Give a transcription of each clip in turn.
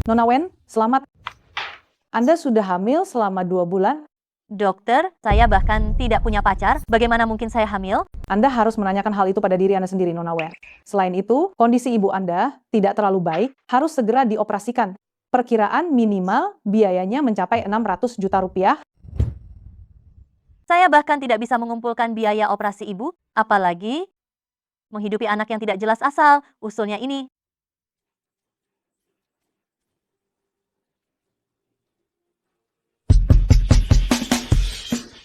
Nona Wen, selamat. Anda sudah hamil selama 2 bulan. Dokter, saya bahkan tidak punya pacar. Bagaimana mungkin saya hamil? Anda harus menanyakan hal itu pada diri Anda sendiri, Nona Wen. Selain itu, kondisi ibu Anda tidak terlalu baik, harus segera dioperasikan. Perkiraan minimal biayanya mencapai 600 juta rupiah. Saya bahkan tidak bisa mengumpulkan biaya operasi ibu, apalagi menghidupi anak yang tidak jelas asal usulnya ini.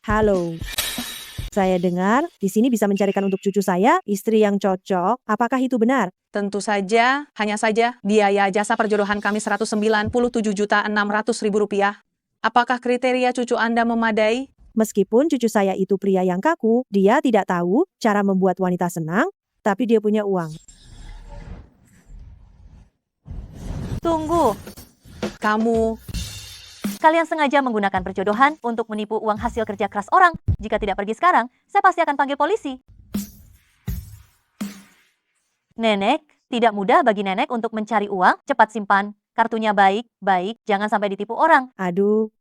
Halo. Saya dengar di sini bisa mencarikan untuk cucu saya istri yang cocok. Apakah itu benar? Tentu saja, hanya saja biaya jasa perjodohan kami 197.600.000 rupiah. Apakah kriteria cucu Anda memadai? Meskipun cucu saya itu pria yang kaku, dia tidak tahu cara membuat wanita senang, tapi dia punya uang. Tunggu, kalian sengaja menggunakan perjodohan untuk menipu uang hasil kerja keras orang. Jika tidak pergi sekarang, saya pasti akan panggil polisi. Nenek, tidak mudah bagi nenek untuk mencari uang. Cepat simpan. Kartunya baik, jangan sampai ditipu orang. Aduh,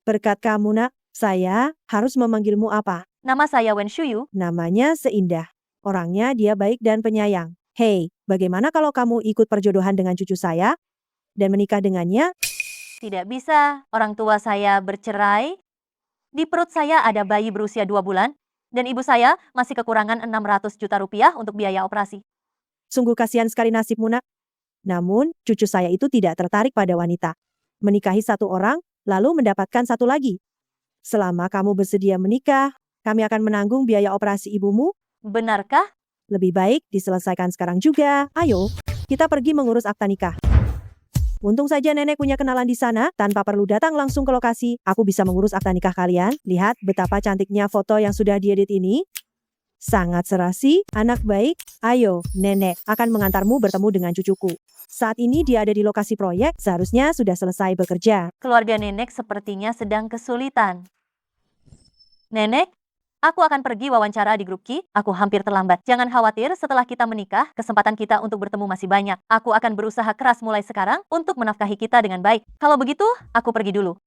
berkat kamu nak, saya harus memanggilmu apa? Nama saya Wen Shuyu. Namanya seindah. Orangnya dia baik dan penyayang. Hei, bagaimana kalau kamu ikut perjodohan dengan cucu saya dan menikah dengannya? Tidak bisa, orang tua saya bercerai. Di perut saya ada bayi berusia 2 bulan, dan ibu saya masih kekurangan 600 juta rupiah untuk biaya operasi. Sungguh kasihan sekali nasibmu nak. Namun, cucu saya itu tidak tertarik pada wanita. Menikahi satu orang, lalu mendapatkan satu lagi. Selama kamu bersedia menikah, kami akan menanggung biaya operasi ibumu. Benarkah? Lebih baik diselesaikan sekarang juga. Ayo, kita pergi mengurus akta nikah. Untung saja nenek punya kenalan di sana, tanpa perlu datang langsung ke lokasi. Aku bisa mengurus akta nikah kalian. Lihat betapa cantiknya foto yang sudah diedit ini. Sangat serasi, anak baik. Ayo, nenek akan mengantarmu bertemu dengan cucuku. Saat ini dia ada di lokasi proyek, seharusnya sudah selesai bekerja. Keluarga nenek sepertinya sedang kesulitan. Nenek, aku akan pergi wawancara di grup Ki. Aku hampir terlambat. Jangan khawatir, setelah kita menikah, kesempatan kita untuk bertemu masih banyak. Aku akan berusaha keras mulai sekarang untuk menafkahi kita dengan baik. Kalau begitu, aku pergi dulu.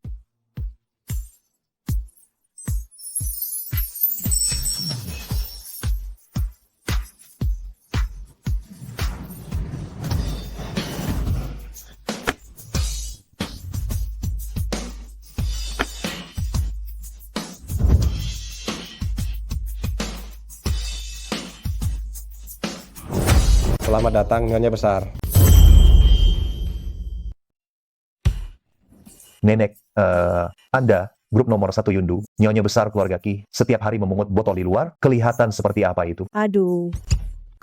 Selamat datang, Nyonya Besar. Nenek, Anda, grup nomor 1 Yundu, Nyonya Besar keluarga Ki, setiap hari memungut botol di luar, kelihatan seperti apa itu? Aduh,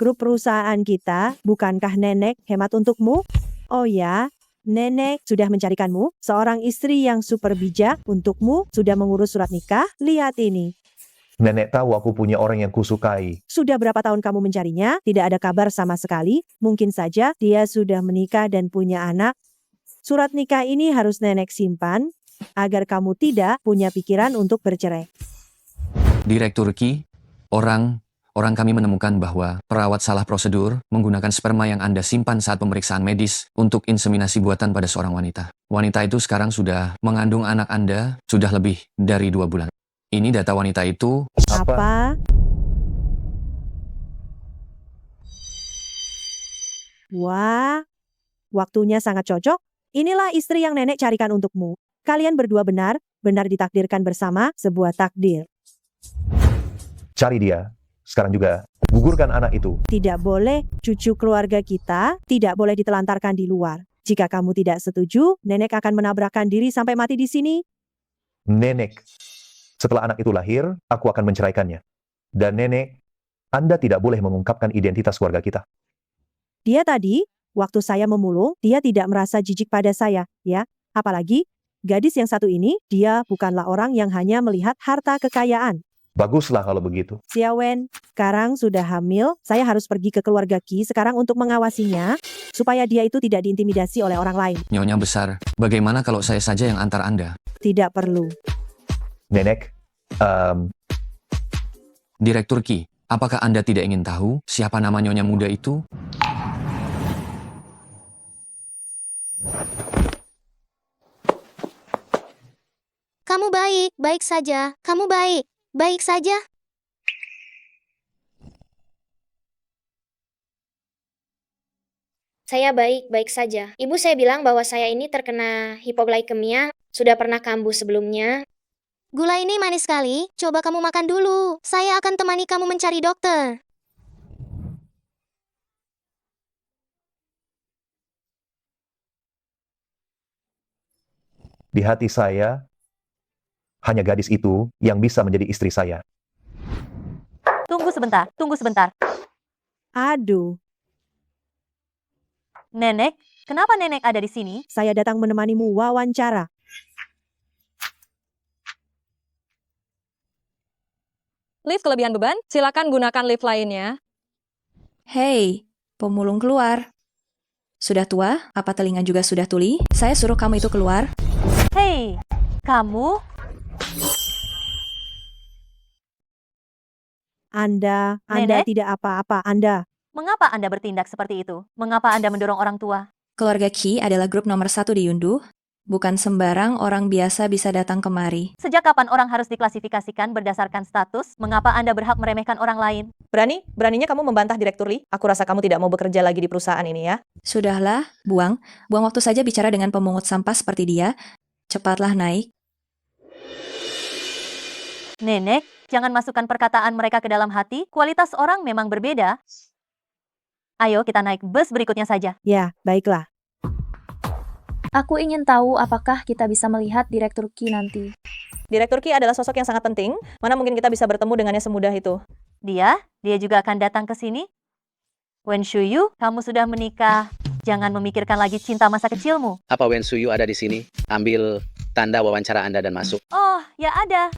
grup perusahaan kita, bukankah nenek hemat untukmu? Oh ya, nenek sudah mencarikanmu seorang istri yang super bijak untukmu, sudah mengurus surat nikah. Lihat ini. Nenek tahu aku punya orang yang kusukai. Sudah berapa tahun kamu mencarinya? Tidak ada kabar sama sekali. Mungkin saja dia sudah menikah dan punya anak. Surat nikah ini harus nenek simpan agar kamu tidak punya pikiran untuk bercerai. Direktur Ki, orang kami menemukan bahwa perawat salah prosedur menggunakan sperma yang Anda simpan saat pemeriksaan medis untuk inseminasi buatan pada seorang wanita. Wanita itu sekarang sudah mengandung anak Anda sudah lebih dari 2 bulan. Ini data wanita itu. Apa? Wah, waktunya sangat cocok. Inilah istri yang nenek carikan untukmu. Kalian berdua benar ditakdirkan bersama sebuah takdir. Cari dia. Sekarang juga, gugurkan anak itu. Tidak boleh, cucu keluarga kita tidak boleh ditelantarkan di luar. Jika kamu tidak setuju, nenek akan menabrakkan diri sampai mati di sini. Nenek, setelah anak itu lahir, aku akan menceraikannya. Dan nenek, Anda tidak boleh mengungkapkan identitas keluarga kita. Dia tadi, waktu saya memulung, dia tidak merasa jijik pada saya, ya. Apalagi, gadis yang satu ini, dia bukanlah orang yang hanya melihat harta kekayaan. Baguslah kalau begitu. Xia Wen, sekarang sudah hamil, saya harus pergi ke keluarga Ki sekarang untuk mengawasinya, supaya dia itu tidak diintimidasi oleh orang lain. Nyonya Besar, bagaimana kalau saya saja yang antar Anda? Tidak perlu. Nenek, Direktur Ki, apakah Anda tidak ingin tahu siapa nama Nyonya muda itu? Kamu baik, baik saja. Kamu baik, baik saja. Saya baik, baik saja. Ibu saya bilang bahwa saya ini terkena hipoglikemia, sudah pernah kambuh sebelumnya. Gula ini manis sekali, coba kamu makan dulu. Saya akan temani kamu mencari dokter. Di hati saya, hanya gadis itu yang bisa menjadi istri saya. Tunggu sebentar, tunggu sebentar. Aduh, Nenek, kenapa nenek ada di sini? saya datang menemanimu wawancara. Lift kelebihan beban, silakan gunakan lift lainnya. Hei, pemulung keluar. Sudah tua? Apa telinga juga sudah tuli? Saya suruh kamu itu keluar. Hei, kamu? Anda Nenek? tidak apa-apa, Anda. Mengapa Anda bertindak seperti itu? Mengapa Anda mendorong orang tua? Keluarga Qi adalah grup nomor 1 di Yundu. Bukan sembarang orang biasa bisa datang kemari. Sejak kapan orang harus diklasifikasikan berdasarkan status? Mengapa Anda berhak meremehkan orang lain? Beraninya kamu membantah Direktur Lee? Aku rasa kamu tidak mau bekerja lagi di perusahaan ini ya. Sudahlah, buang waktu saja bicara dengan pemungut sampah seperti dia. Cepatlah naik. Nenek, jangan masukkan perkataan mereka ke dalam hati. Kualitas orang memang berbeda. Ayo kita naik bus berikutnya saja. Ya, baiklah. Aku ingin tahu apakah kita bisa melihat Direktur Qi nanti. Direktur Ki adalah sosok yang sangat penting. Mana mungkin kita bisa bertemu dengannya semudah itu? Dia juga akan datang ke sini. Wen Shuyu, kamu sudah menikah. Jangan memikirkan lagi cinta masa kecilmu. Apa Wen Suyu ada di sini? Ambil tanda wawancara Anda dan masuk. Oh, ya ada.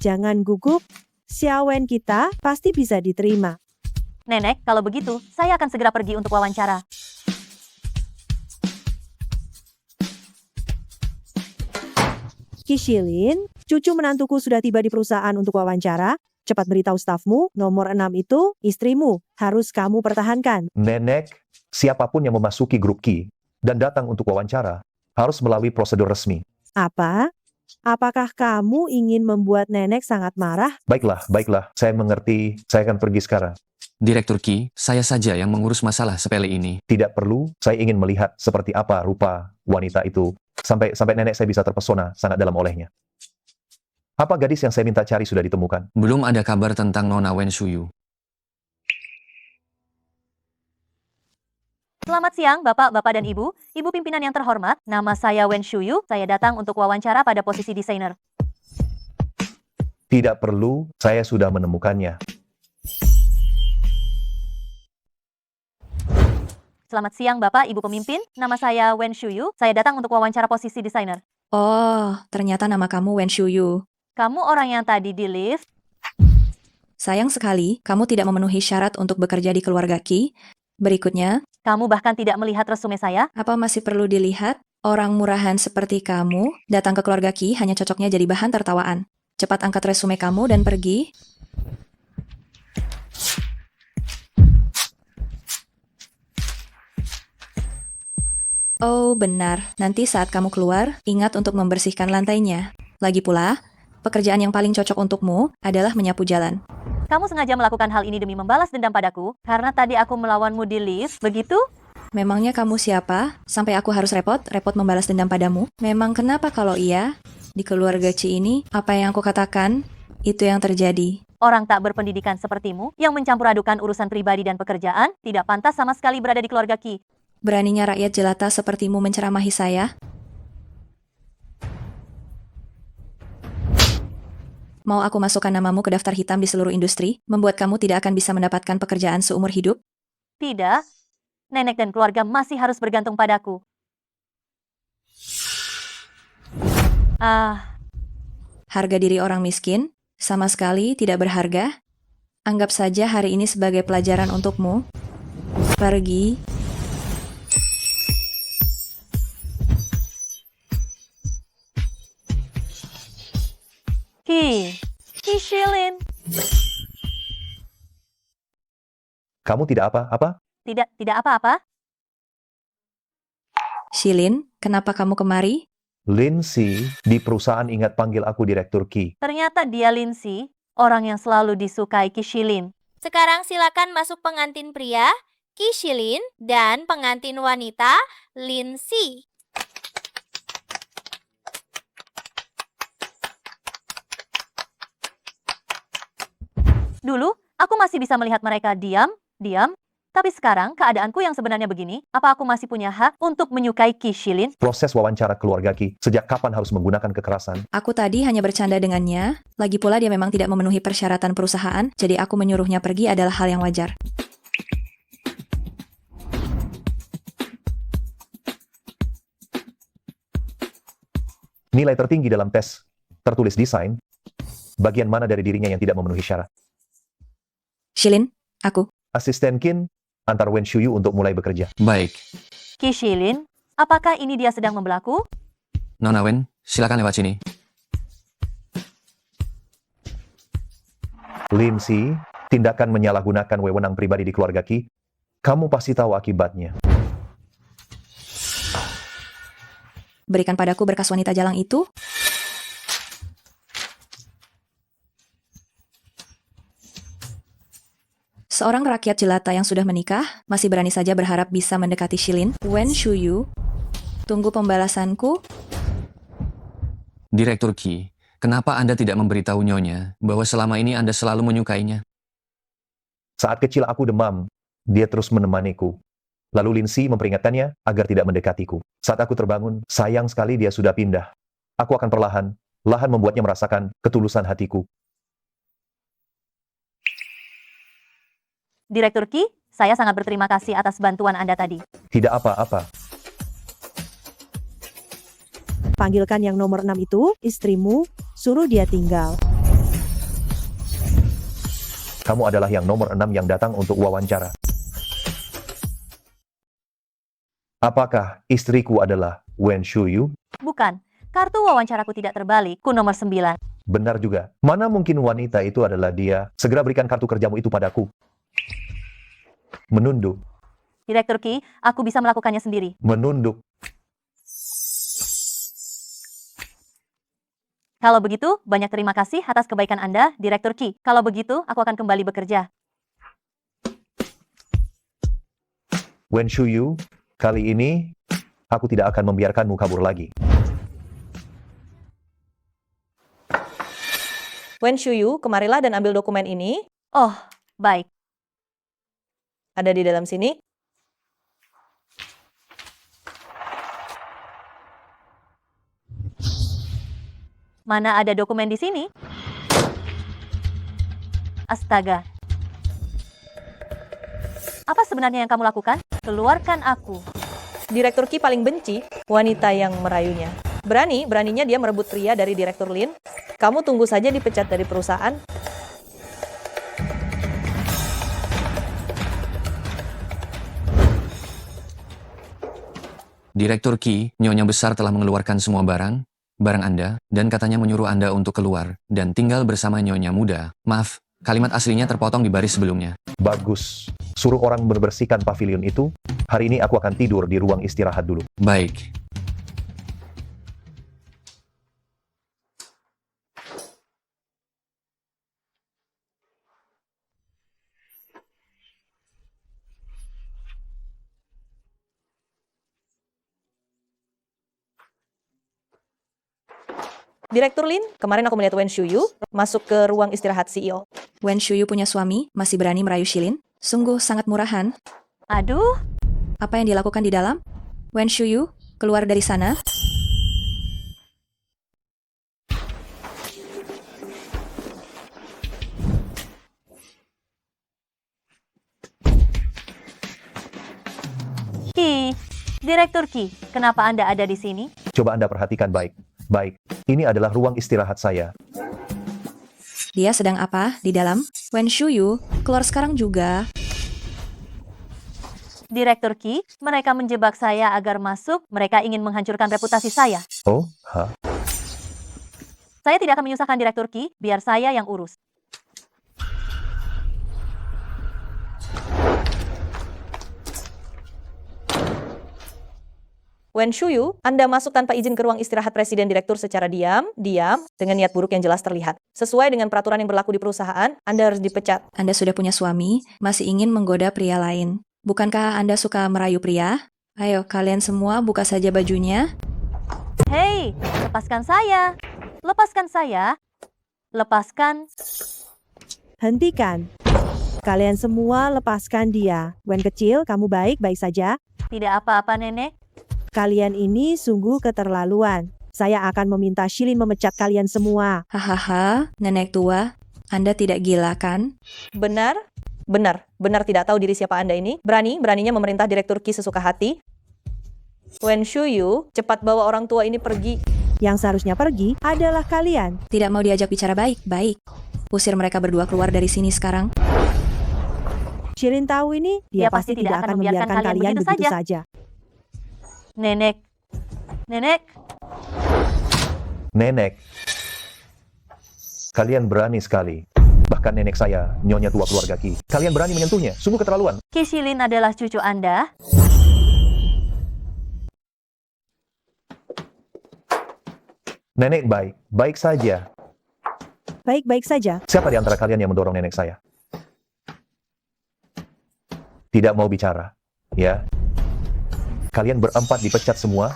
Jangan gugup. Xiaowen kita pasti bisa diterima. Nenek, kalau begitu, saya akan segera pergi untuk wawancara. Kishilin, cucu menantuku sudah tiba di perusahaan untuk wawancara. Cepat beritahu stafmu, nomor 6 itu istrimu. Harus kamu pertahankan. Nenek, siapapun yang memasuki grup Qi dan datang untuk wawancara, harus melalui prosedur resmi. Apa? Apakah kamu ingin membuat nenek sangat marah? Baiklah, saya mengerti, saya akan pergi sekarang. Direktur Qi, saya saja yang mengurus masalah sepele ini. Tidak perlu, saya ingin melihat seperti apa rupa wanita itu. Sampai nenek saya bisa terpesona sangat dalam olehnya. Apa gadis yang saya minta cari sudah ditemukan? Belum ada kabar tentang Nona Wen Shuyu. Selamat siang, Bapak dan Ibu. Ibu pimpinan yang terhormat, nama saya Wen Shuyu. Saya datang untuk wawancara pada posisi desainer. Tidak perlu, saya sudah menemukannya. Selamat siang, Bapak, Ibu pemimpin. Nama saya Wen Shuyu. Saya datang untuk wawancara posisi desainer. Oh, ternyata nama kamu Wen Shuyu. Kamu orang yang tadi di lift. Sayang sekali, kamu tidak memenuhi syarat untuk bekerja di keluarga Qi. Berikutnya, Kamu bahkan tidak melihat resume saya. apa masih perlu dilihat? Orang murahan seperti kamu datang ke keluarga Qi hanya cocoknya jadi bahan tertawaan. Cepat angkat resume kamu dan pergi. Oh, benar. Nanti saat kamu keluar, ingat untuk membersihkan lantainya. Lagi pula, pekerjaan yang paling cocok untukmu adalah menyapu jalan. Kamu sengaja melakukan hal ini demi membalas dendam padaku, karena tadi aku melawanmu di lift, begitu? Memangnya kamu siapa? Sampai aku harus repot membalas dendam padamu? Memang kenapa kalau iya? Di keluarga Qi ini, apa yang aku katakan, itu yang terjadi. Orang tak berpendidikan sepertimu, yang mencampur adukan urusan pribadi dan pekerjaan, tidak pantas sama sekali berada di keluarga Qi. Beraninya rakyat jelata sepertimu menceramahi saya? Mau aku masukkan namamu ke daftar hitam di seluruh industri, membuat kamu tidak akan bisa mendapatkan pekerjaan seumur hidup? Tidak. Nenek dan keluarga masih harus bergantung padaku. Harga diri orang miskin sama sekali tidak berharga. Anggap saja hari ini sebagai pelajaran untukmu. Pergi. Ki Shilin. Kamu tidak apa-apa? Tidak apa-apa. Shilin, kenapa kamu kemari? Lindsay, di perusahaan ingat panggil aku Direktur Ki. Ternyata dia Lindsay, orang yang selalu disukai Kishilin. Sekarang silakan masuk pengantin pria, Kishilin, dan pengantin wanita, Lindsay. Dulu, aku masih bisa melihat mereka diam. Tapi sekarang, keadaanku yang sebenarnya begini, apa aku masih punya hak untuk menyukai Kishilin? Proses wawancara keluarga Ki, sejak kapan harus menggunakan kekerasan? Aku tadi hanya bercanda dengannya. Lagi pula dia memang tidak memenuhi persyaratan perusahaan, jadi aku menyuruhnya pergi adalah hal yang wajar. Nilai tertinggi dalam tes tertulis desain, bagian mana dari dirinya yang tidak memenuhi syarat? Shilin, aku. Asisten Kin, antar Wen Shuyu untuk mulai bekerja. Baik. Kishilin, apakah ini dia sedang membelaku? Nona Wen, silakan lewat sini. Lindsay, tindakan menyalahgunakan wewenang pribadi di keluarga Ki, kamu pasti tahu akibatnya. Berikan padaku berkas wanita jalang itu. Seorang rakyat jelata yang sudah menikah, masih berani saja berharap bisa mendekati Shilin. Wen Shuyu, tunggu pembalasanku. Direktur Ki, kenapa Anda tidak memberitahu Nyonya bahwa selama ini Anda selalu menyukainya? Saat kecil aku demam, dia terus menemaniku. Lalu Lindsay memperingatkannya agar tidak mendekatiku. Saat aku terbangun, sayang sekali dia sudah pindah. Aku akan perlahan membuatnya merasakan ketulusan hatiku. Direktur Ki, saya sangat berterima kasih atas bantuan Anda tadi. Tidak apa-apa. Panggilkan yang nomor 6 itu, istrimu, suruh dia tinggal. Kamu adalah yang nomor 6 yang datang untuk wawancara. Apakah istriku adalah Wen Shuyu? Bukan, kartu wawancaraku tidak terbalik, ku nomor 9. Benar juga. Mana mungkin wanita itu adalah dia? Segera berikan kartu kerjamu itu padaku. Menunduk. Direktur Ki, aku bisa melakukannya sendiri. Menunduk. Kalau begitu, banyak terima kasih atas kebaikan Anda, Direktur Ki. Kalau begitu, aku akan kembali bekerja. Wen Shuyu, kali ini aku tidak akan membiarkanmu kabur lagi. Wen Shuyu, kemarilah dan ambil dokumen ini. Oh, baik. Ada di dalam sini. Mana ada dokumen di sini? Astaga. Apa sebenarnya yang kamu lakukan? Keluarkan aku. Direktur Ki paling benci wanita yang merayunya. Beraninya dia merebut pria dari Direktur Lin. Kamu tunggu saja dipecat dari perusahaan. Direktur Ki, Nyonya Besar telah mengeluarkan semua barang Anda, dan katanya menyuruh Anda untuk keluar dan tinggal bersama Nyonya Muda. Maaf, kalimat aslinya terpotong di baris sebelumnya. Bagus. Suruh orang membersihkan pavilion itu. Hari ini aku akan tidur di ruang istirahat dulu. Baik. Direktur Lin, kemarin aku melihat Wen Shuyu masuk ke ruang istirahat CEO. Wen Shuyu punya suami, masih berani merayu Shilin. Sungguh sangat murahan. Aduh, Apa yang dilakukan di dalam? Wen Shuyu, keluar dari sana. Ki, Direktur Ki, kenapa Anda ada di sini? Coba Anda perhatikan baik. Baik, ini adalah ruang istirahat saya. Dia sedang apa di dalam? Wen Shuyu, keluar sekarang juga. Direktur Ki, mereka menjebak saya agar masuk. Mereka ingin menghancurkan reputasi saya. Oh, Saya tidak akan menyusahkan Direktur Ki, biar saya yang urus. Wen Shuyu, Anda masuk tanpa izin ke ruang istirahat Presiden Direktur secara diam, dengan niat buruk yang jelas terlihat. Sesuai dengan peraturan yang berlaku di perusahaan, Anda harus dipecat. Anda sudah punya suami, masih ingin menggoda pria lain. Bukankah Anda suka merayu pria? Ayo, kalian semua buka saja bajunya. Hei, lepaskan saya. Lepaskan saya. Lepaskan. Hentikan. Kalian semua lepaskan dia. Wen kecil, kamu baik-baik saja? Tidak apa-apa, Nenek. Kalian ini sungguh keterlaluan. Saya akan meminta Shilin memecat kalian semua. Hahaha, nenek tua, Anda tidak gila kan? Benar? Benar tidak tahu diri siapa Anda ini? Beraninya memerintah Direktur Qi sesuka hati? Wen Shuyu, cepat bawa orang tua ini pergi. Yang seharusnya pergi adalah kalian. Tidak mau diajak bicara baik-baik. Usir mereka berdua keluar dari sini sekarang. Shilin tahu ini, dia pasti tidak akan membiarkan kalian begitu saja. Nenek. Kalian berani sekali. Bahkan nenek saya, nyonya tua keluarga Qi. Kalian berani menyentuhnya, sungguh keterlaluan. Qi Shilin adalah cucu Anda. Nenek baik saja. Baik-baik saja. Siapa di antara kalian yang mendorong nenek saya? Tidak mau bicara, ya? Kalian berempat dipecat semua.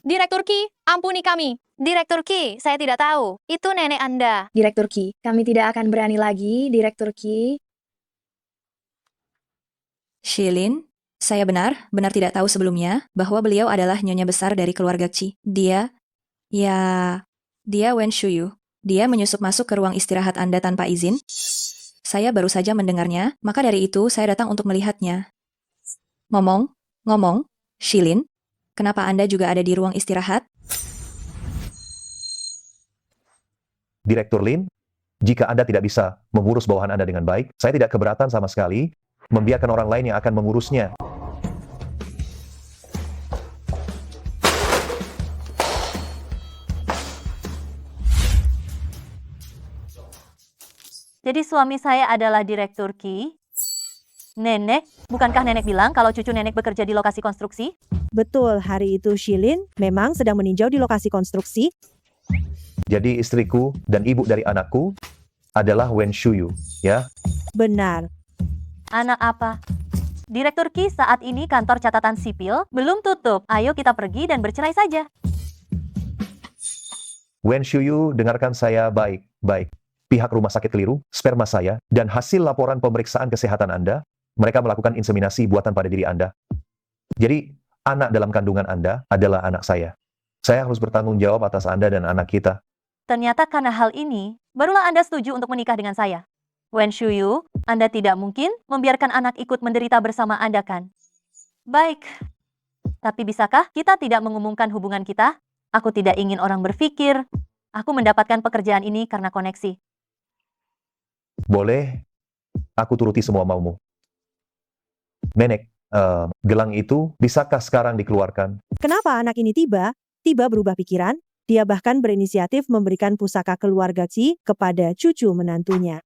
Direktur Qi, ampuni kami. Direktur Qi, saya tidak tahu. Itu nenek Anda. Direktur Qi, kami tidak akan berani lagi, Direktur Qi. Shilin, saya benar tidak tahu sebelumnya bahwa beliau adalah nyonya besar dari keluarga Qi. Dia Wen Shuyu. Dia menyusup masuk ke ruang istirahat Anda tanpa izin. Saya baru saja mendengarnya, maka dari itu saya datang untuk melihatnya. Ngomong, Shilin, kenapa Anda juga ada di ruang istirahat? Direktur Lin, jika Anda tidak bisa mengurus bawahan Anda dengan baik, saya tidak keberatan sama sekali membiarkan orang lain yang akan mengurusnya. Jadi suami saya adalah Direktur Qi. Nenek, bukankah nenek bilang kalau cucu nenek bekerja di lokasi konstruksi? Betul, hari itu Shilin memang sedang meninjau di lokasi konstruksi. Jadi istriku dan ibu dari anakku adalah Wen Shuyu, ya? Benar. Anak apa? Direktur Qi, saat ini kantor catatan sipil belum tutup. Ayo kita pergi dan bercerai saja. Wen Shuyu, dengarkan saya baik-baik. Pihak rumah sakit keliru, sperma saya, dan hasil laporan pemeriksaan kesehatan Anda, mereka melakukan inseminasi buatan pada diri Anda. Jadi, anak dalam kandungan Anda adalah anak saya. Saya harus bertanggung jawab atas Anda dan anak kita. Ternyata karena hal ini, barulah Anda setuju untuk menikah dengan saya. Wen Shuyu, Anda tidak mungkin membiarkan anak ikut menderita bersama Anda kan? Baik. Tapi bisakah kita tidak mengumumkan hubungan kita? Aku tidak ingin orang berpikir, aku mendapatkan pekerjaan ini karena koneksi. Boleh, aku turuti semua maumu. Nenek, gelang itu bisakah sekarang dikeluarkan? Kenapa anak ini tiba berubah pikiran? Dia bahkan berinisiatif memberikan pusaka keluarga Qi kepada cucu menantunya.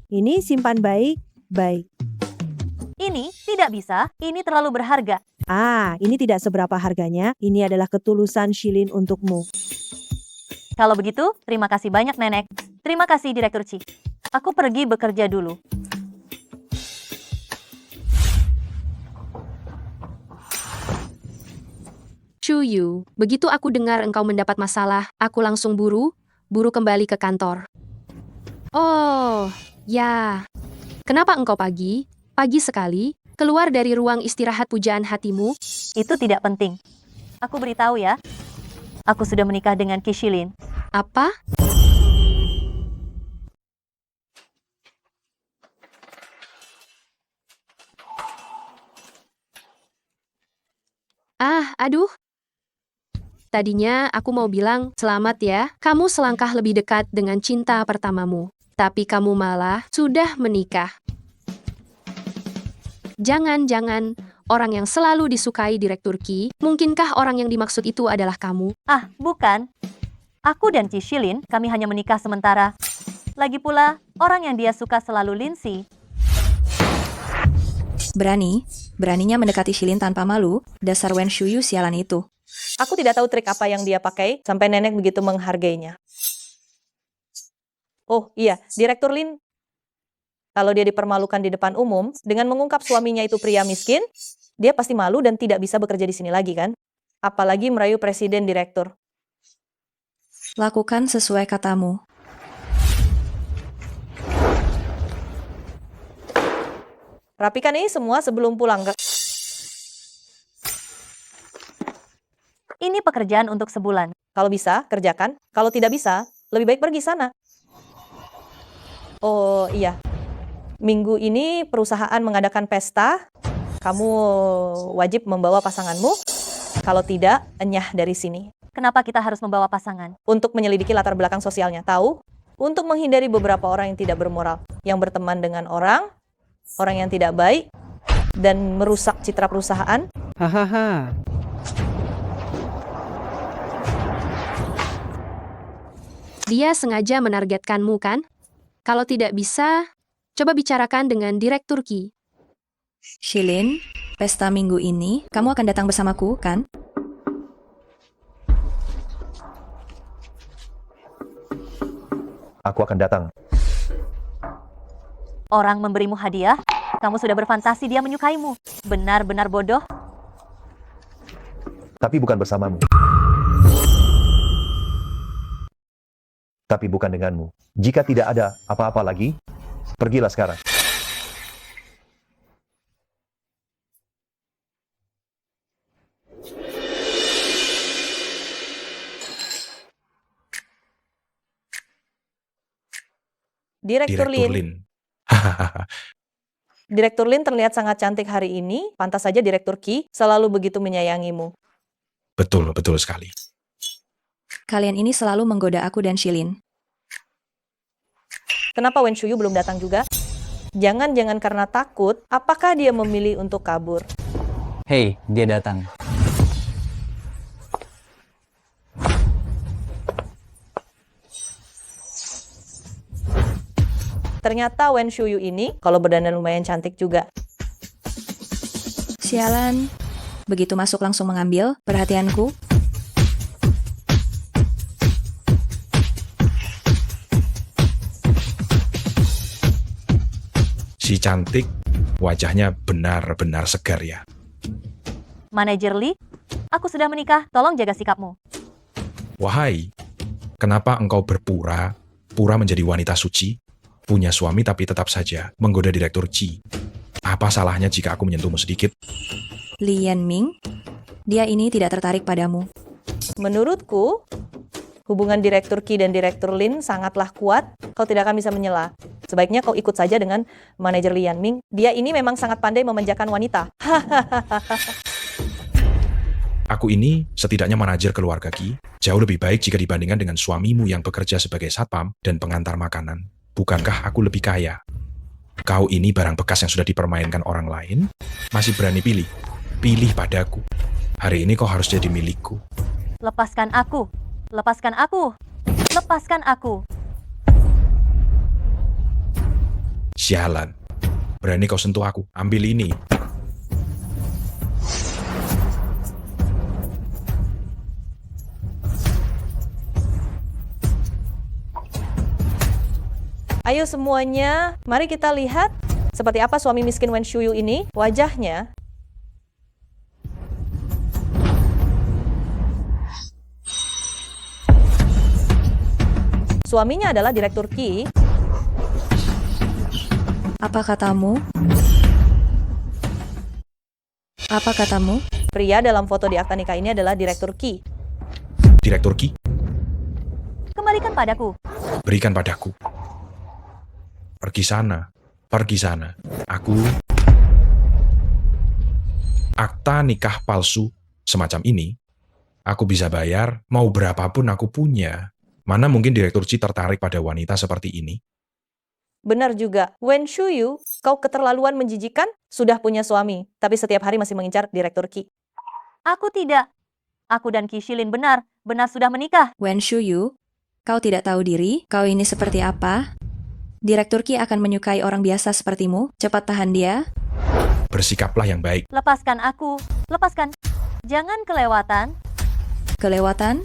Ini simpan baik-baik. Ini tidak bisa, ini terlalu berharga. Ini tidak seberapa harganya. Ini adalah ketulusan Shilin untukmu. Kalau begitu, terima kasih banyak nenek. Terima kasih Direktur Qi. Aku pergi bekerja dulu. Shuyu, begitu aku dengar engkau mendapat masalah, aku langsung buru kembali ke kantor. Oh, ya. Kenapa engkau pagi sekali, keluar dari ruang istirahat pujaan hatimu? Itu tidak penting. Aku beritahu ya. Aku sudah menikah dengan Qi Shilin. Apa? Aduh. Tadinya aku mau bilang, selamat ya, kamu selangkah lebih dekat dengan cinta pertamamu. Tapi kamu malah sudah menikah. Jangan-jangan, orang yang selalu disukai Direktur Qi, mungkinkah orang yang dimaksud itu adalah kamu? Bukan. Aku dan Qi Shilin, kami hanya menikah sementara. Lagi pula, orang yang dia suka selalu Lindsay. Beraninya mendekati Shilin tanpa malu, dasar Wen Shuyu sialan itu. Aku tidak tahu trik apa yang dia pakai sampai nenek begitu menghargainya. Oh iya, Direktur Lin. Kalau dia dipermalukan di depan umum, dengan mengungkap suaminya itu pria miskin, dia pasti malu dan tidak bisa bekerja di sini lagi kan? Apalagi merayu presiden direktur. Lakukan sesuai katamu. Rapikan ini semua sebelum pulang. Ini pekerjaan untuk sebulan. Kalau bisa, kerjakan. Kalau tidak bisa, lebih baik pergi sana. Oh iya, minggu ini perusahaan mengadakan pesta. Kamu wajib membawa pasanganmu. Kalau tidak, enyah dari sini. Kenapa kita harus membawa pasangan? Untuk menyelidiki latar belakang sosialnya. Tahu? Untuk menghindari beberapa orang yang tidak bermoral. Yang berteman dengan orang yang tidak baik, dan merusak citra perusahaan. Hahaha. Dia sengaja menargetkanmu kan? Kalau tidak bisa, coba bicarakan dengan Direktur Qi. Shilin, pesta minggu ini, kamu akan datang bersamaku, kan? Aku akan datang. Orang memberimu hadiah, kamu sudah berfantasi dia menyukaimu. Benar-benar bodoh. Tapi bukan bersamamu. Tapi bukan denganmu. Jika tidak ada apa-apa lagi, pergilah sekarang. Direktur Lin. Direktur Lin terlihat sangat cantik hari ini. Pantas saja Direktur Qi selalu begitu menyayangimu. Betul sekali. Kalian ini selalu menggoda aku dan Shilin. Kenapa Wen Shuyu belum datang juga? Jangan karena takut. Apakah dia memilih untuk kabur? Hei, dia datang. Ternyata Wen Shuyu ini kalau berdandan lumayan cantik juga. Sialan. Begitu masuk langsung mengambil perhatianku. Si cantik, wajahnya benar-benar segar ya. Manajer Lee, aku sudah menikah, tolong jaga sikapmu. Wahai, kenapa engkau pura menjadi wanita suci? Punya suami tapi tetap saja menggoda Direktur Qi. Apa salahnya jika aku menyentuhmu sedikit? Li Yanming, dia ini tidak tertarik padamu. Menurutku, hubungan Direktur Qi dan Direktur Lin sangatlah kuat. Kau tidak akan bisa menyela. Sebaiknya kau ikut saja dengan manajer Li Yanming. Dia ini memang sangat pandai memanjakan wanita. Aku ini setidaknya manajer keluarga Qi. Jauh lebih baik jika dibandingkan dengan suamimu yang bekerja sebagai satpam dan pengantar makanan. Bukankah aku lebih kaya? Kau ini barang bekas yang sudah dipermainkan orang lain, masih berani pilih? Pilih padaku. Hari ini kau harus jadi milikku. Lepaskan aku. Lepaskan aku. Lepaskan aku. Sialan. Berani kau sentuh aku. Ambil ini. Ayo semuanya, mari kita lihat seperti apa suami miskin Wen Shuyu ini. Wajahnya suaminya adalah Direktur Qi. Apa katamu? Apa katamu? Pria dalam foto di akta nikah ini adalah Direktur Qi. Direktur Qi, Kembalikan padaku. berikan padaku. Pergi sana. Pergi sana. Aku... Akta nikah palsu semacam ini, aku bisa bayar mau berapapun aku punya. Mana mungkin Direktur Qi tertarik pada wanita seperti ini? Benar juga. Wen Shuyu, kau keterlaluan menjijikan, sudah punya suami, tapi setiap hari masih mengincar Direktur Qi. Aku tidak. Aku dan Qi Shilin benar sudah menikah. Wen Shuyu, kau tidak tahu diri? Kau ini seperti apa? Direktur Qi akan menyukai orang biasa sepertimu. Cepat tahan dia. bersikaplah yang baik. Lepaskan aku. Lepaskan. Jangan kelewatan. Kelewatan?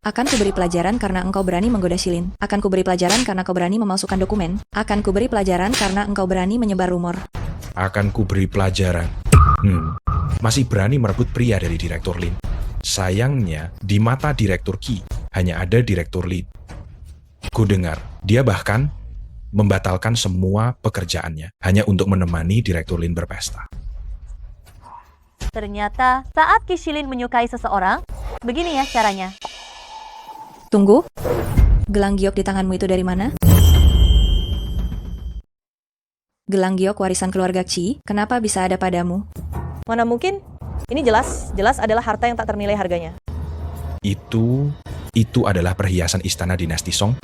Akan kuberi pelajaran karena engkau berani menggoda Shilin. Akan kuberi pelajaran karena kau berani memalsukan dokumen. Akan kuberi pelajaran karena engkau berani menyebar rumor. Akan kuberi pelajaran. Masih berani merebut pria dari Direktur Lin. Sayangnya, di mata Direktur Qi, hanya ada Direktur Lin. Ku dengar, dia bahkan membatalkan semua pekerjaannya hanya untuk menemani Direktur Lin berpesta. Ternyata, saat Qi Shilin menyukai seseorang, begini ya caranya. Tunggu. Gelang giok di tanganmu itu dari mana? Gelang giok warisan keluarga Qi, kenapa bisa ada padamu? Mana mungkin? Ini jelas adalah harta yang tak ternilai harganya. Itu adalah perhiasan istana dinasti Song.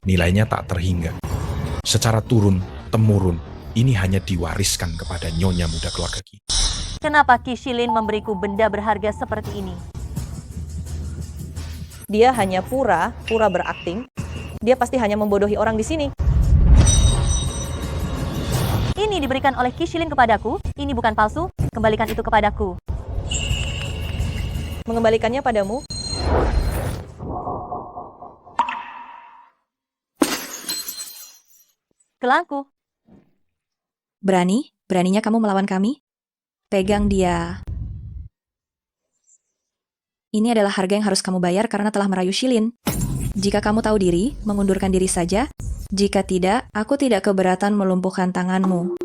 Nilainya tak terhingga. Secara turun-temurun, ini hanya diwariskan kepada nyonya muda keluarga Qi. Kenapa Qi Shilin memberiku benda berharga seperti ini? Dia hanya pura berakting. Dia pasti hanya membodohi orang di sini. Ini diberikan oleh Qi Shilin kepadaku. Ini bukan palsu. Kembalikan itu kepadaku. Mengembalikannya padamu. Gelangku. Beraninya kamu melawan kami? Pegang dia. Ini adalah harga yang harus kamu bayar karena telah merayu Shilin. Jika kamu tahu diri, mengundurkan diri saja. Jika tidak, aku tidak keberatan melumpuhkan tanganmu.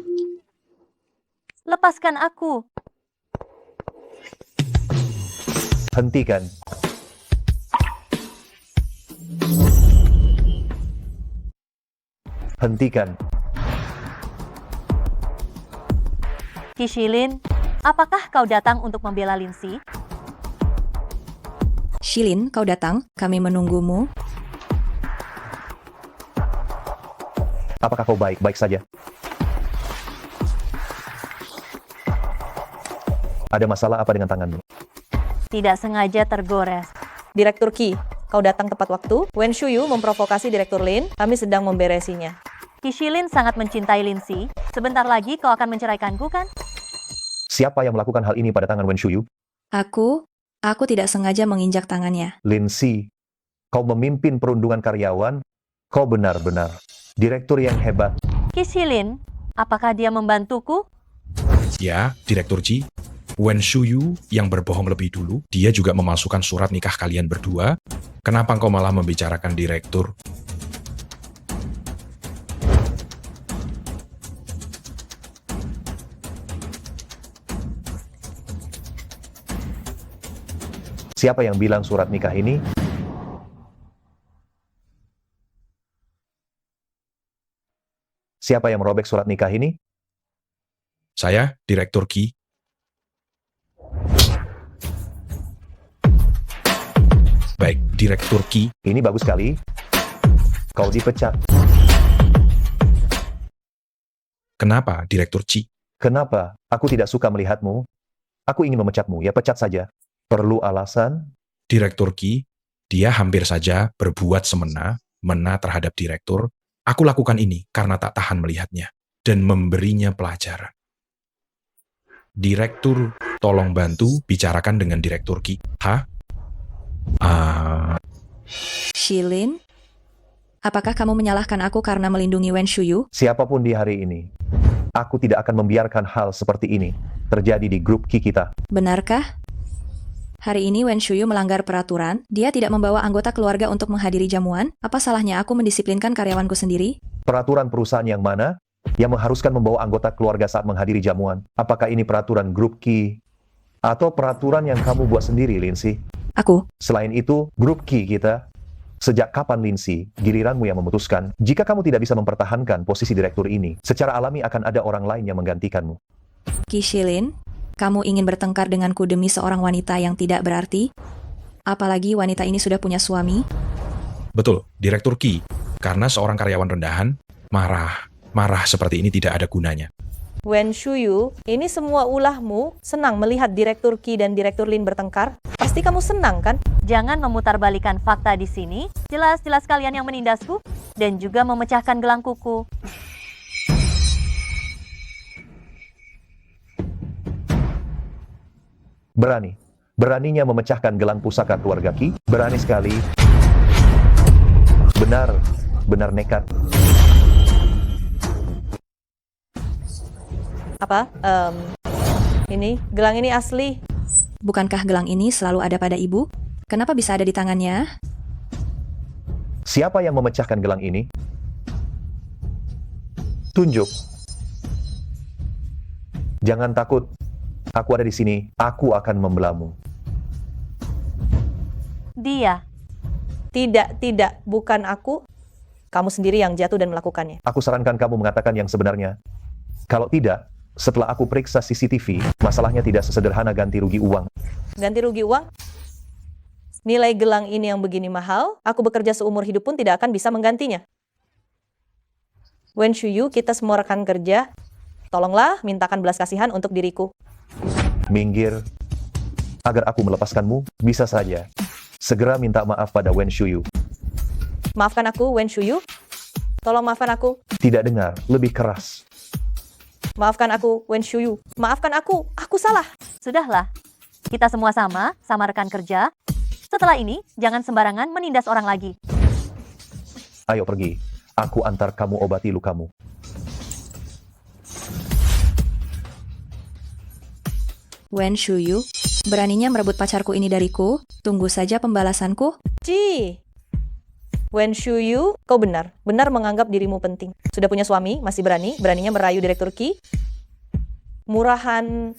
Lepaskan aku. Hentikan. Hentikan. Qi Shilin, apakah kau datang untuk membela Linsi? Shilin, kau datang. Kami menunggumu. Apakah kau baik-baik saja? Ada masalah apa dengan tanganmu? Tidak sengaja tergores. Direktur Qi, kau datang tepat waktu. Wen Shuyu memprovokasi Direktur Lin. Kami sedang memberesinya. Qi Shilin sangat mencintai Linsi. Sebentar lagi kau akan menceraikanku, kan? Siapa yang melakukan hal ini pada tangan Wen Shuyu? Aku tidak sengaja menginjak tangannya. Linsi, kau memimpin perundungan karyawan. Kau benar-benar direktur yang hebat. Qi Shilin, apakah dia membantuku? Ya, Direktur Qi. Wen Shuyu yang berbohong lebih dulu, dia juga memalsukan surat nikah kalian berdua. Kenapa engkau malah membicarakan direktur? Siapa yang bilang surat nikah ini? Siapa yang merobek surat nikah ini? Saya, Direktur Qi. Baik, Direktur Qi. Ini bagus sekali. Kau dipecat. Kenapa, Direktur Qi? Kenapa? Aku tidak suka melihatmu. Aku ingin memecatmu. Ya pecat saja. Perlu alasan? Direktur Qi, dia hampir saja berbuat semena-mena terhadap direktur. Aku lakukan ini karena tak tahan melihatnya dan memberinya pelajaran. Direktur, tolong bantu bicarakan dengan Direktur Qi. Shilin, apakah kamu menyalahkan aku karena melindungi Wen Shuyu? Siapapun di hari ini, aku tidak akan membiarkan hal seperti ini terjadi di grup Qi kita. Benarkah? Hari ini Wen Shuyu melanggar peraturan. Dia tidak membawa anggota keluarga untuk menghadiri jamuan. Apa salahnya aku mendisiplinkan karyawanku sendiri? Peraturan perusahaan yang mana yang mengharuskan membawa anggota keluarga saat menghadiri jamuan? Apakah ini peraturan grup Qi atau peraturan yang kamu buat sendiri, Linsi? Selain itu, grup Qi kita, sejak kapan Linsi, giliranmu yang memutuskan, jika kamu tidak bisa mempertahankan posisi direktur ini, secara alami akan ada orang lain yang menggantikanmu. Qi Shilin, kamu ingin bertengkar denganku demi seorang wanita yang tidak berarti? Apalagi wanita ini sudah punya suami? Betul, Direktur Qi. Karena seorang karyawan rendahan, marah seperti ini tidak ada gunanya. Wen Shuyu, ini semua ulahmu. Senang melihat Direktur Qi dan Direktur Lin bertengkar? Pasti kamu senang, kan? Jangan memutarbalikan fakta di sini. Jelas-jelas kalian yang menindasku dan juga memecahkan gelang kuku. Beraninya memecahkan gelang pusaka keluarga Ki. Berani sekali. Benar nekat. Apa? Ini, gelang ini asli. Bukankah gelang ini selalu ada pada ibu? Kenapa bisa ada di tangannya? Siapa yang memecahkan gelang ini? Tunjuk. Jangan takut. Aku ada di sini. Aku akan membelamu. Dia. Tidak, bukan aku. Kamu sendiri yang jatuh dan melakukannya. Aku sarankan kamu mengatakan yang sebenarnya. Kalau tidak, setelah aku periksa CCTV, masalahnya tidak sesederhana ganti rugi uang. Ganti rugi uang? Nilai gelang ini yang begini mahal, aku bekerja seumur hidup pun tidak akan bisa menggantinya. Wen Shuyu, kita semua rekan kerja. Tolonglah mintakan belas kasihan untuk diriku. Minggir. Agar aku melepaskanmu, bisa saja. Segera minta maaf pada Wen Shuyu. Maafkan aku, Wen Shuyu. Tolong maafkan aku. Tidak dengar, lebih keras. Maafkan aku, Wen Shuyu. Maafkan aku salah. Sudahlah. Kita semua sama rekan kerja. Setelah ini, jangan sembarangan menindas orang lagi. Ayo pergi. Aku antar kamu obati lukamu. Wen Shuyu, beraninya merebut pacarku ini dariku. Tunggu saja pembalasanku. Wen Shuyu, kau benar menganggap dirimu penting. Sudah punya suami, masih beraninya merayu Direktur Ki. Murahan.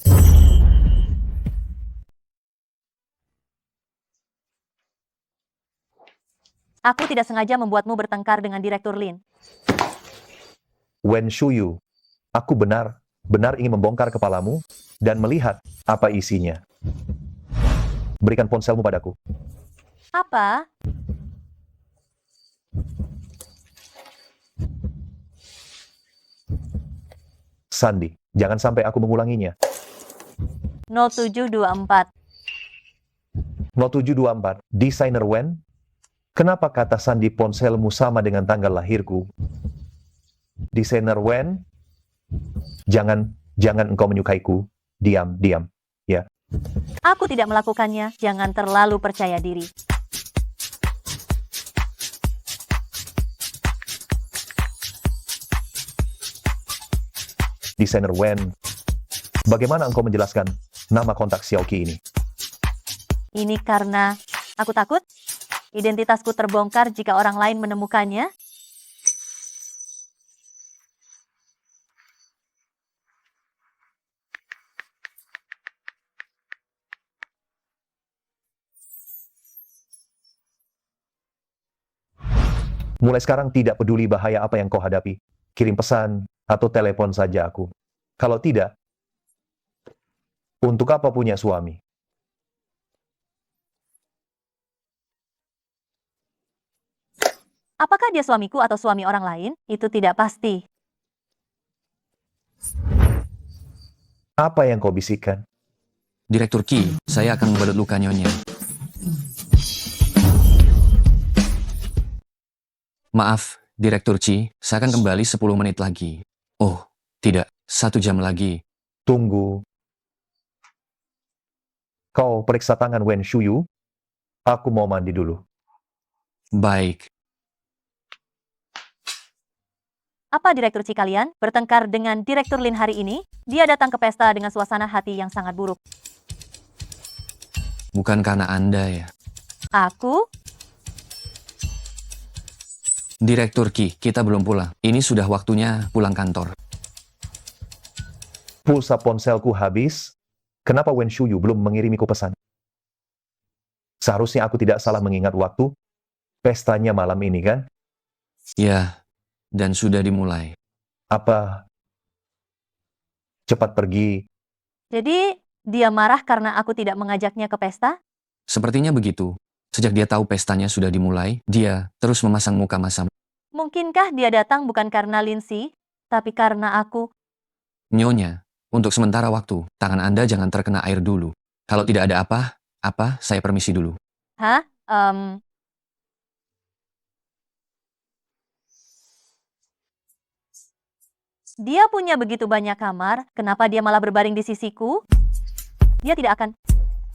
Aku tidak sengaja membuatmu bertengkar dengan Direktur Lin. Wen Shuyu, aku benar ingin membongkar kepalamu dan melihat apa isinya. Berikan ponselmu padaku. Apa? Sandi, jangan sampai aku mengulanginya. 0724. 0724, Desainer Wen, kenapa kata sandi ponselmu sama dengan tanggal lahirku? Desainer Wen, jangan engkau menyukaiku. Diam, ya. Aku tidak melakukannya, jangan terlalu percaya diri. Desainer Wen, bagaimana engkau menjelaskan nama kontak Xiaoqi ini? Ini karena aku takut identitasku terbongkar jika orang lain menemukannya. Mulai sekarang tidak peduli bahaya apa yang kau hadapi. Kirim pesan atau telepon saja aku. Kalau tidak, untuk apa punya suami? Apakah dia suamiku atau suami orang lain? Itu tidak pasti. Apa yang kau bisikkan? Direktur Ki, saya akan membalut luka nyonya. Maaf, Direktur Chi, saya akan kembali 10 menit lagi. Oh, tidak, 1 jam lagi. Tunggu. Kau periksa tangan Wen Shuyu. Aku mau mandi dulu. Baik. Apa Direktur Chi kalian bertengkar dengan Direktur Lin hari ini? Dia datang ke pesta dengan suasana hati yang sangat buruk. Bukan karena Anda ya. Aku? Direktur Ki, kita belum pulang. Ini sudah waktunya pulang kantor. Pulsa ponselku habis. Kenapa Wen Shuyu belum mengirimiku pesan? Seharusnya aku tidak salah mengingat waktu. Pestanya malam ini kan? Ya, dan sudah dimulai. Apa? Cepat pergi. Jadi, dia marah karena aku tidak mengajaknya ke pesta? Sepertinya begitu. Sejak dia tahu pestanya sudah dimulai, dia terus memasang muka masam. Mungkinkah dia datang bukan karena Lindsay, tapi karena aku? Nyonya, untuk sementara waktu, tangan Anda jangan terkena air dulu. Kalau tidak ada apa, saya permisi dulu. Hah? Dia punya begitu banyak kamar, kenapa dia malah berbaring di sisiku? Dia tidak akan...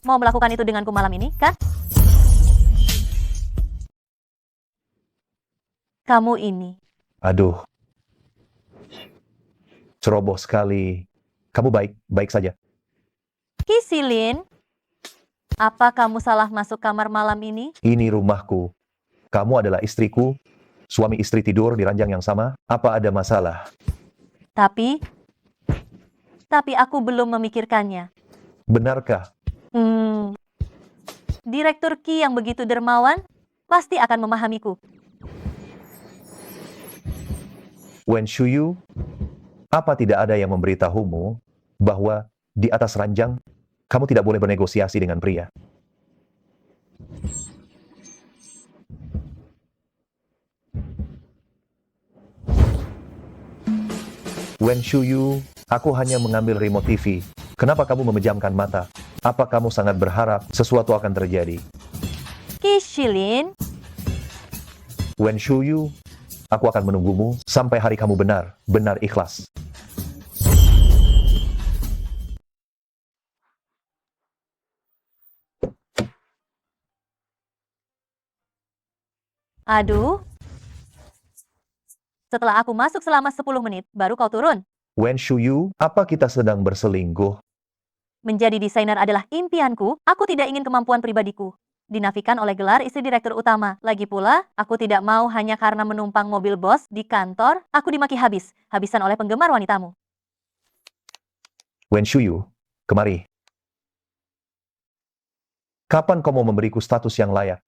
mau melakukan itu denganku malam ini, kan? Kamu ini. Aduh. Ceroboh sekali. Kamu baik saja. Ki Shilin, apa kamu salah masuk kamar malam ini? Ini rumahku. Kamu adalah istriku. Suami istri tidur di ranjang yang sama. Apa ada masalah? Tapi aku belum memikirkannya. Benarkah? Direktur Ki yang begitu dermawan pasti akan memahamiku. Wen Shuyu, apa tidak ada yang memberitahumu bahwa di atas ranjang kamu tidak boleh bernegosiasi dengan pria? Wen Shuyu, aku hanya mengambil remote TV. Kenapa kamu memejamkan mata? Apa kamu sangat berharap sesuatu akan terjadi? Ki Shilin, Wen Shuyu, aku akan menunggumu sampai hari kamu benar ikhlas. aduh. Setelah aku masuk selama 10 menit, baru kau turun. Wen Shuyu, apa kita sedang berselingkuh? Menjadi desainer adalah impianku. Aku tidak ingin kemampuan pribadiku dinafikan oleh gelar istri direktur utama. Lagi pula, aku tidak mau hanya karena menumpang mobil bos di kantor, aku dimaki habisan oleh penggemar wanitamu. Wen Shuyu, kemari. Kapan kau mau memberiku status yang layak?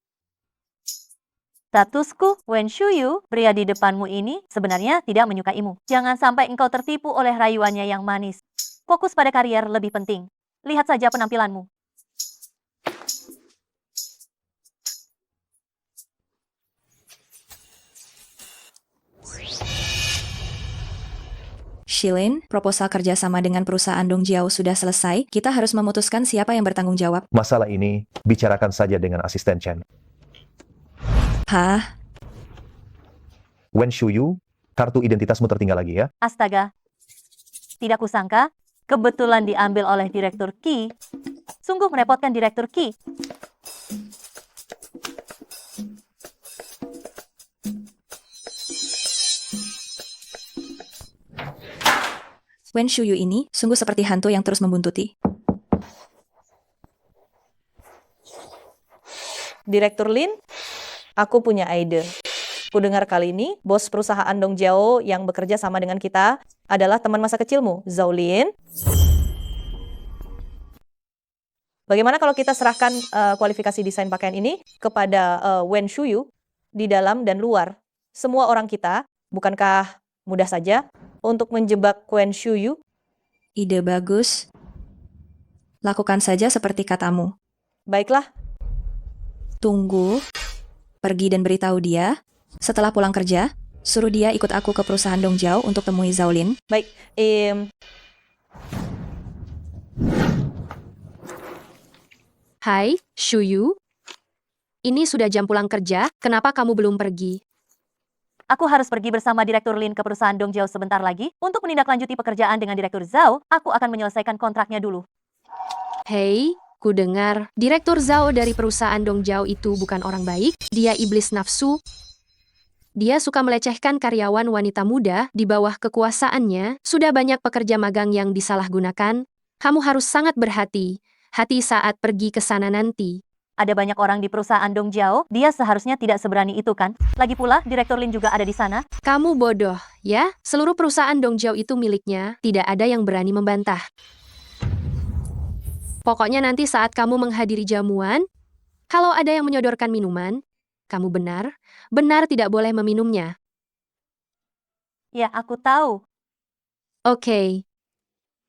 Statusku, Wen Shuyu, pria di depanmu ini sebenarnya tidak menyukaimu. Jangan sampai engkau tertipu oleh rayuannya yang manis. Fokus pada karier lebih penting. Lihat saja penampilanmu. Shilin, proposal kerjasama dengan perusahaan Dongjiao sudah selesai. Kita harus memutuskan siapa yang bertanggung jawab. Masalah ini, bicarakan saja dengan asisten Chen. Hah? Wen Shuyu, kartu identitasmu tertinggal lagi ya? Astaga. Tidak kusangka, kebetulan diambil oleh Direktur Ki. Sungguh merepotkan Direktur Ki. Wen Shuyu ini sungguh seperti hantu yang terus membuntuti. Direktur Lin, aku punya ide. Ku dengar kali ini, bos perusahaan Dongjiao yang bekerja sama dengan kita adalah teman masa kecilmu, Zhao Lin. Bagaimana kalau kita serahkan kualifikasi desain pakaian ini kepada Wen Shuyu di dalam dan luar? Semua orang kita, bukankah mudah saja untuk menjebak Wen Shuyu? Ide bagus. Lakukan saja seperti katamu. Baiklah. Tunggu. Pergi dan beritahu dia. Setelah pulang kerja, suruh dia ikut aku ke perusahaan Dongjiao untuk temui Zhao Lin. Baik. Hai, Shuyu. Ini sudah jam pulang kerja, kenapa kamu belum pergi? Aku harus pergi bersama Direktur Lin ke perusahaan Dongjiao sebentar lagi. Untuk menindaklanjuti pekerjaan dengan Direktur Zhao, aku akan menyelesaikan kontraknya dulu. Hei, ku dengar Direktur Zhao dari perusahaan Dongjiao itu bukan orang baik, dia iblis nafsu. Dia suka melecehkan karyawan wanita muda di bawah kekuasaannya. Sudah banyak pekerja magang yang disalahgunakan. Kamu harus sangat berhati-hati saat pergi ke sana nanti. Ada banyak orang di perusahaan Dongjiao, dia seharusnya tidak seberani itu kan? Lagi pula, Direktur Lin juga ada di sana. Kamu bodoh, ya? Seluruh perusahaan Dongjiao itu miliknya, tidak ada yang berani membantah. Pokoknya nanti saat kamu menghadiri jamuan, kalau ada yang menyodorkan minuman, kamu benar tidak boleh meminumnya. Ya, aku tahu. Oke.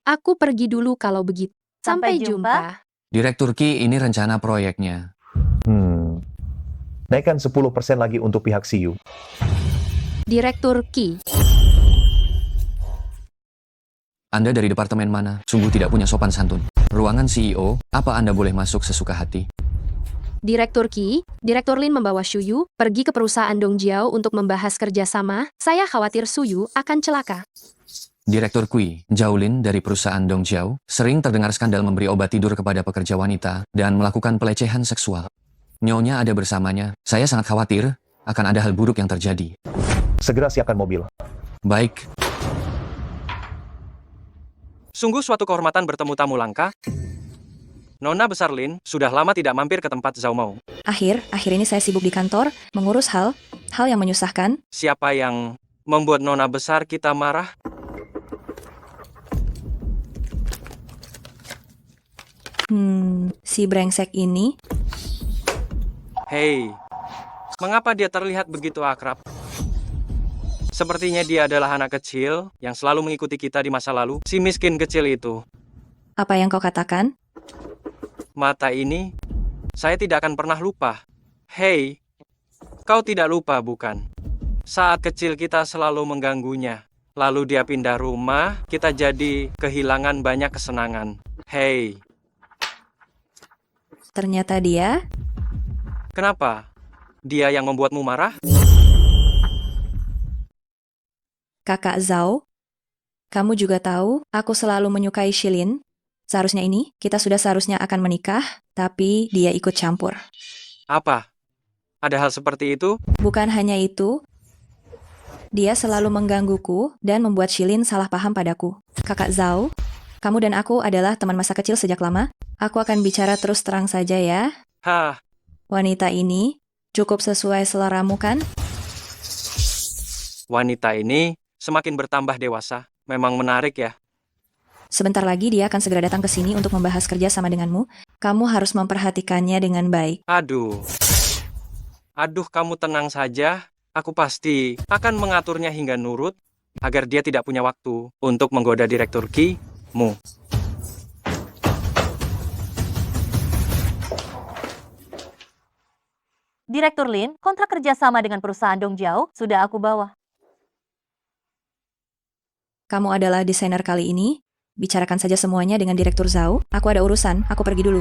Aku pergi dulu kalau begitu. Sampai jumpa. Direktur Ki, ini rencana proyeknya. Naikkan 10% lagi untuk pihak CU. Direktur Ki. Anda dari departemen mana? Sungguh tidak punya sopan santun. Ruangan CEO, apa Anda boleh masuk sesuka hati? Direktur Ki, Direktur Lin membawa Shuyu pergi ke perusahaan Dongjiao untuk membahas kerjasama. Saya khawatir Shuyu akan celaka. Direktur Kui, Zhaolin dari perusahaan Dongjiao, sering terdengar skandal memberi obat tidur kepada pekerja wanita dan melakukan pelecehan seksual. Nyonya ada bersamanya, saya sangat khawatir akan ada hal buruk yang terjadi. Segera siapkan mobil. Baik, Sungguh suatu kehormatan bertemu tamu langka. Nona Besar Lin sudah lama tidak mampir ke tempat Zhao Mao. Akhir ini saya sibuk di kantor, mengurus hal yang menyusahkan. Siapa yang membuat Nona Besar kita marah? Si brengsek ini. Hei, mengapa dia terlihat begitu akrab? Sepertinya dia adalah anak kecil yang selalu mengikuti kita di masa lalu. Si miskin kecil itu. Apa yang kau katakan? Mata ini, saya tidak akan pernah lupa. Hei, kau tidak lupa bukan? Saat kecil kita selalu mengganggunya. Lalu dia pindah rumah, kita jadi kehilangan banyak kesenangan. Hei. Ternyata dia. Kenapa? Dia yang membuatmu marah? Kakak Zhao, kamu juga tahu, aku selalu menyukai Shilin. Kita seharusnya akan menikah, tapi dia ikut campur. Apa? Ada hal seperti itu? Bukan hanya itu, dia selalu menggangguku dan membuat Shilin salah paham padaku. Kakak Zhao, kamu dan aku adalah teman masa kecil sejak lama. Aku akan bicara terus terang saja ya. Hah, Wanita ini cukup sesuai seleramu kan? wanita ini semakin bertambah dewasa. Memang menarik ya. Sebentar lagi dia akan segera datang ke sini untuk membahas kerja sama denganmu. Kamu harus memperhatikannya dengan baik. Aduh, kamu tenang saja. Aku pasti akan mengaturnya hingga nurut, agar dia tidak punya waktu untuk menggoda Direktur Ki-mu. Direktur Lin, kontrak kerjasama dengan perusahaan Dongjiao sudah aku bawa. Kamu adalah desainer kali ini. Bicarakan saja semuanya dengan Direktur Zhao. Aku ada urusan, aku pergi dulu.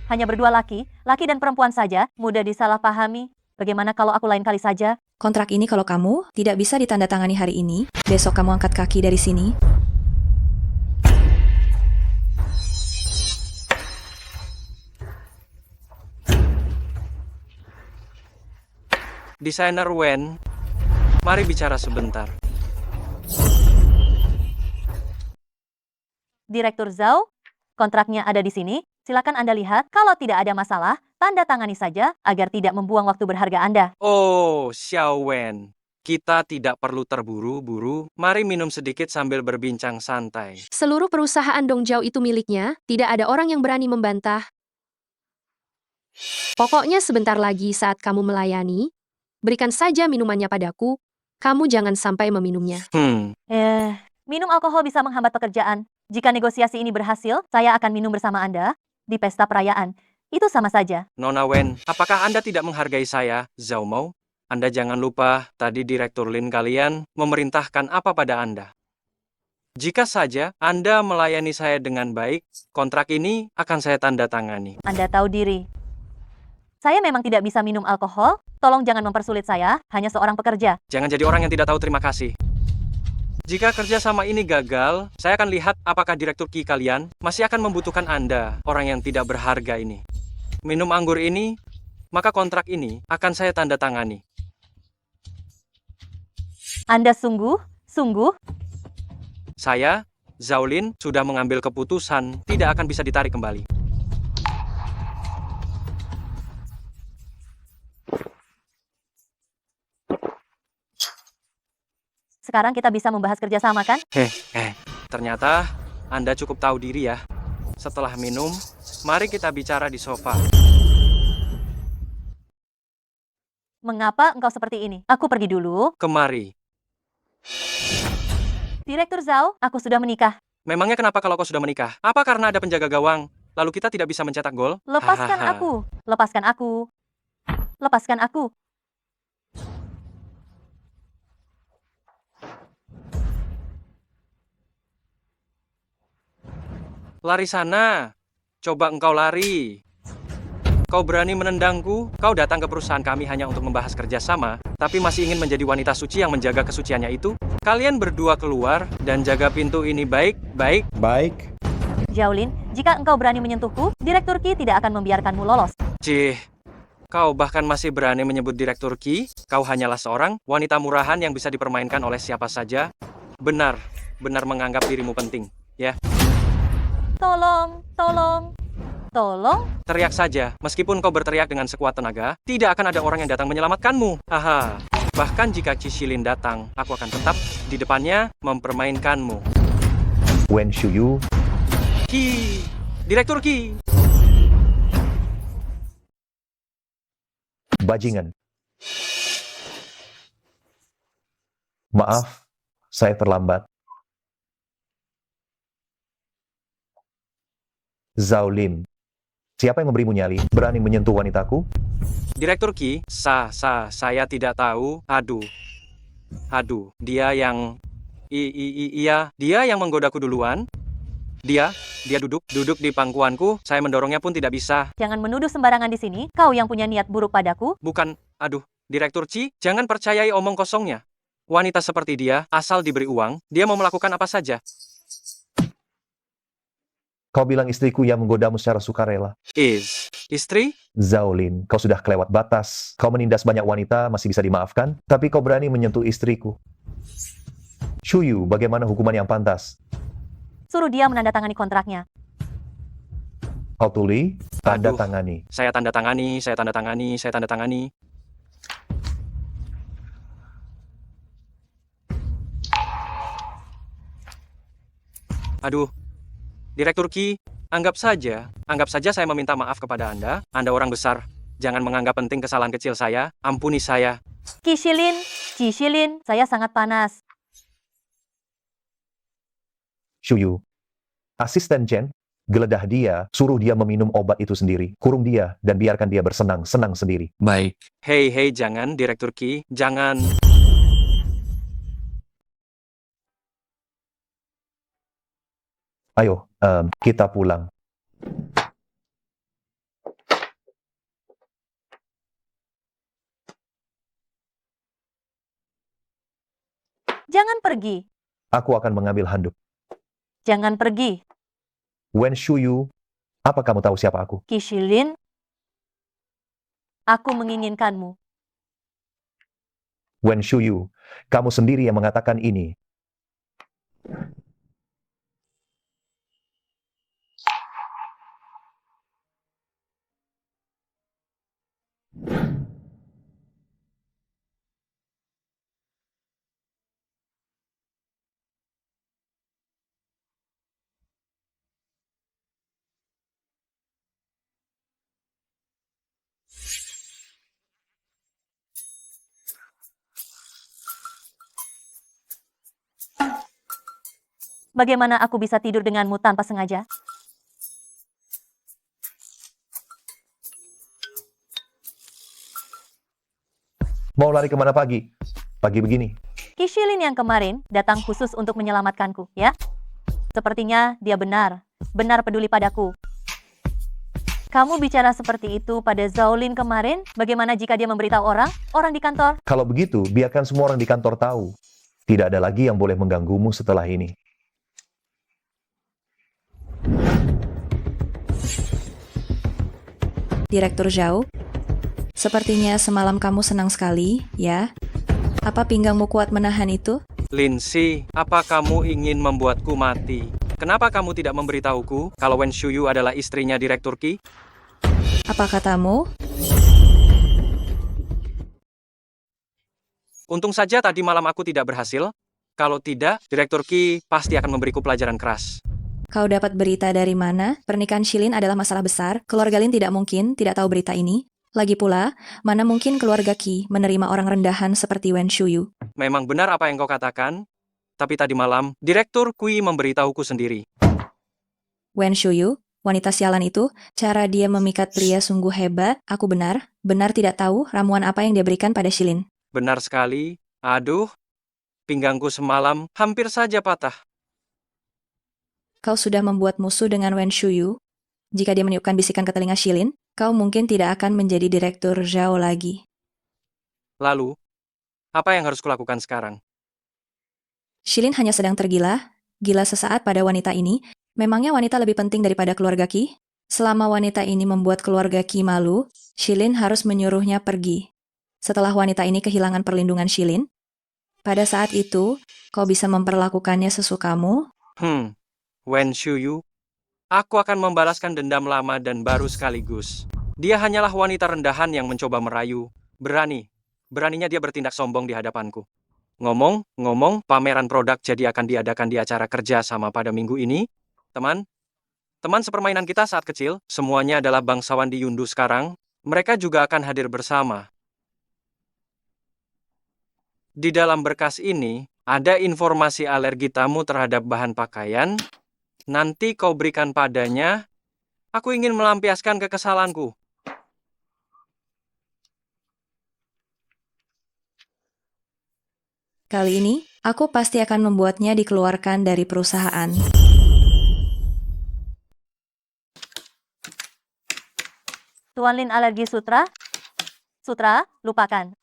Hanya berdua laki dan perempuan saja, mudah disalahpahami. Bagaimana kalau aku lain kali saja? Kontrak ini kalau kamu tidak bisa ditandatangani hari ini, besok kamu angkat kaki dari sini. Desainer Wen, mari bicara sebentar. Direktur Zhao, kontraknya ada di sini. Silakan Anda lihat. Kalau tidak ada masalah, tanda tangani saja agar tidak membuang waktu berharga Anda. Oh, Xiao Wen. Kita tidak perlu terburu-buru. Mari minum sedikit sambil berbincang santai. Seluruh perusahaan Dongjiao itu miliknya, tidak ada orang yang berani membantah. Pokoknya sebentar lagi saat kamu melayani, berikan saja minumannya padaku. Kamu jangan sampai meminumnya. Minum alkohol bisa menghambat pekerjaan. Jika negosiasi ini berhasil, saya akan minum bersama Anda di pesta perayaan. Itu sama saja. Nona Wen, apakah Anda tidak menghargai saya, Zhao Mao? Anda jangan lupa, tadi Direktur Lin kalian memerintahkan apa pada Anda. Jika saja Anda melayani saya dengan baik, kontrak ini akan saya tanda tangani. Anda tahu diri. Saya memang tidak bisa minum alkohol. Tolong jangan mempersulit saya, hanya seorang pekerja. Jangan jadi orang yang tidak tahu terima kasih. Jika kerjasama ini gagal, saya akan lihat apakah Direktur Ki kalian masih akan membutuhkan Anda, orang yang tidak berharga ini. Minum anggur ini, maka kontrak ini akan saya tanda tangani. Anda sungguh? Saya, Zhao Lin, sudah mengambil keputusan tidak akan bisa ditarik kembali. Sekarang kita bisa membahas kerjasama kan? Ternyata Anda cukup tahu diri ya. Setelah minum, mari kita bicara di sofa. Mengapa engkau seperti ini? Aku pergi dulu. Kemari. Direktur Zhao, aku sudah menikah. Memangnya kenapa kalau kau sudah menikah? Apa karena ada penjaga gawang? Lalu kita tidak bisa mencetak gol? Lepaskan aku. Lepaskan aku. Lepaskan aku. Lari sana. Coba engkau lari. Kau berani menendangku? Kau datang ke perusahaan kami hanya untuk membahas kerjasama, tapi masih ingin menjadi wanita suci yang menjaga kesuciannya itu? Kalian berdua keluar dan jaga pintu ini baik-baik. Baik. Zhaolin, jika engkau berani menyentuhku, Direktur Qi tidak akan membiarkanmu lolos. Cih, kau bahkan masih berani menyebut Direktur Qi? Kau hanyalah seorang wanita murahan yang bisa dipermainkan oleh siapa saja. Benar menganggap dirimu penting, ya. Tolong, tolong, tolong. Teriak saja, meskipun kau berteriak dengan sekuat tenaga, tidak akan ada orang yang datang menyelamatkanmu. Haha. Bahkan jika Qi Shilin datang, aku akan tetap di depannya mempermainkanmu. Wen Shuyu, Qi, Direktur Qi. bajingan. Maaf, saya terlambat. Zhao Lim, siapa yang memberimu nyali? Berani menyentuh wanitaku? Direktur Qi, saya tidak tahu. Aduh, dia yang dia yang menggodaku duluan. Dia duduk di pangkuanku, saya mendorongnya pun tidak bisa. Jangan menuduh sembarangan di sini, kau yang punya niat buruk padaku. Bukan, Direktur Qi, jangan percayai omong kosongnya. Wanita seperti dia, asal diberi uang, dia mau melakukan apa saja. Kau bilang istriku yang menggodamu secara sukarela. Istri? Zhao Lin, kau sudah kelewat batas. Kau menindas banyak wanita, masih bisa dimaafkan. Tapi kau berani menyentuh istriku. Shuyu, bagaimana hukuman yang pantas? Suruh dia menandatangani kontraknya. Kau tuli, tanda tangani. Saya tanda tangani. Aduh, Direktur Qi, anggap saja saya meminta maaf kepada Anda. Anda orang besar. Jangan menganggap penting kesalahan kecil saya. Ampuni saya. Qi Shilin, saya sangat panas. Shuyu, asisten Chen, geledah dia, suruh dia meminum obat itu sendiri. Kurung dia, dan biarkan dia bersenang-senang sendiri. Baik. Hei, jangan, Direktur Qi. Jangan. Ayo, kita pulang. Jangan pergi. Aku akan mengambil handuk. Jangan pergi. Wen Shuyu, apa kamu tahu siapa aku? Qi Shilin, aku menginginkanmu. Wen Shuyu, kamu sendiri yang mengatakan ini. Bagaimana aku bisa tidur denganmu tanpa sengaja? Mau lari kemana pagi? Pagi begini. Qi Shilin yang kemarin datang khusus untuk menyelamatkanku, ya? Sepertinya dia benar peduli padaku. Kamu bicara seperti itu pada Zhao Lin kemarin? Bagaimana jika dia memberitahu orang di kantor? Kalau begitu, biarkan semua orang di kantor tahu. Tidak ada lagi yang boleh mengganggumu setelah ini. Direktur Zhao, sepertinya semalam kamu senang sekali, ya? Apa pinggangmu kuat menahan itu? Lindsay, apa kamu ingin membuatku mati? Kenapa kamu tidak memberitahuku kalau Wen Shuyu adalah istrinya Direktur Qi? Apa katamu? Untung saja tadi malam aku tidak berhasil. Kalau tidak, Direktur Qi pasti akan memberiku pelajaran keras. Kau dapat berita dari mana? Pernikahan Shilin adalah masalah besar. Keluarga Lin tidak mungkin tidak tahu berita ini. Lagi pula, mana mungkin keluarga Qi menerima orang rendahan seperti Wen Shuyu? Memang benar apa yang kau katakan. Tapi tadi malam, Direktur Qi memberitahuku sendiri. Wen Shuyu, wanita sialan itu, cara dia memikat pria sungguh hebat. Aku benar tidak tahu ramuan apa yang dia berikan pada Shilin. Benar sekali. Aduh, pinggangku semalam hampir saja patah. Kau sudah membuat musuh dengan Wen Shuyu. Jika dia meniupkan bisikan ke telinga Shilin, kau mungkin tidak akan menjadi direktur Zhao lagi. Lalu, apa yang harus kulakukan sekarang? Shilin hanya sedang tergila, gila sesaat pada wanita ini. Memangnya wanita lebih penting daripada keluarga Qi? Selama wanita ini membuat keluarga Qi malu, Shilin harus menyuruhnya pergi. Setelah wanita ini kehilangan perlindungan Shilin, pada saat itu, kau bisa memperlakukannya sesukamu. Wen Shuyu, aku akan membalaskan dendam lama dan baru sekaligus. Dia hanyalah wanita rendahan yang mencoba merayu. Beraninya dia bertindak sombong di hadapanku. Ngomong, pameran produk jadi akan diadakan di acara kerja sama pada minggu ini. Teman sepermainan kita saat kecil, semuanya adalah bangsawan di Yundu sekarang. Mereka juga akan hadir bersama. Di dalam berkas ini, ada informasi alergi tamu terhadap bahan pakaian. Nanti kau berikan padanya. Aku ingin melampiaskan kekesalanku. Kali ini, aku pasti akan membuatnya dikeluarkan dari perusahaan. Tuan Lin alergi sutra? Sutra, lupakan.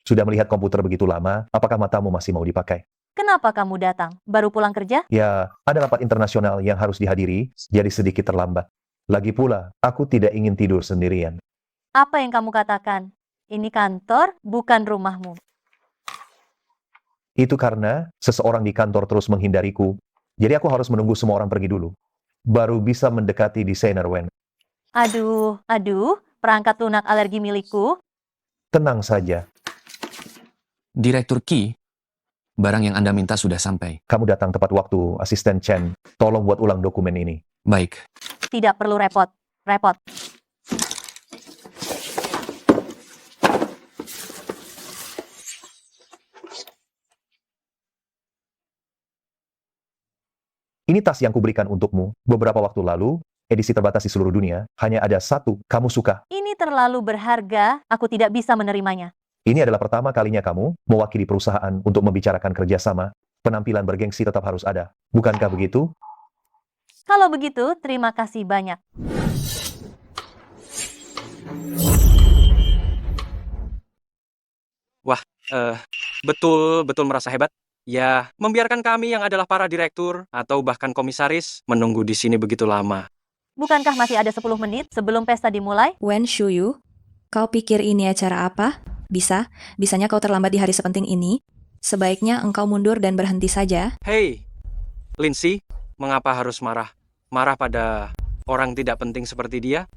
Sudah melihat komputer begitu lama, apakah matamu masih mau dipakai? Kenapa kamu datang? Baru pulang kerja? Ya, ada rapat internasional yang harus dihadiri, jadi sedikit terlambat. Lagi pula, aku tidak ingin tidur sendirian. Apa yang kamu katakan? Ini kantor, bukan rumahmu. Itu karena seseorang di kantor terus menghindariku, jadi aku harus menunggu semua orang pergi dulu. Baru bisa mendekati desainer Wen. Aduh, perangkat lunak alergi milikku. Tenang saja. Direktur Qi, barang yang Anda minta sudah sampai. Kamu datang tepat waktu, Asisten Chen. Tolong buat ulang dokumen ini. Baik. Tidak perlu repot. Ini tas yang kuberikan untukmu. Beberapa waktu lalu, edisi terbatas di seluruh dunia, hanya ada satu. Kamu suka? Ini terlalu berharga, aku tidak bisa menerimanya. Ini adalah pertama kalinya kamu mewakili perusahaan untuk membicarakan kerjasama. Penampilan bergengsi tetap harus ada. Bukankah begitu? Kalau begitu, terima kasih banyak. Wah, betul merasa hebat. Ya, membiarkan kami yang adalah para direktur atau bahkan komisaris menunggu di sini begitu lama. Bukankah masih ada 10 menit sebelum pesta dimulai? Wen Shuyu, kau pikir ini acara apa? Bisanya kau terlambat di hari sepenting ini. Sebaiknya engkau mundur dan berhenti saja. Hei, Lindsay, mengapa harus marah? Marah pada orang tidak penting seperti dia?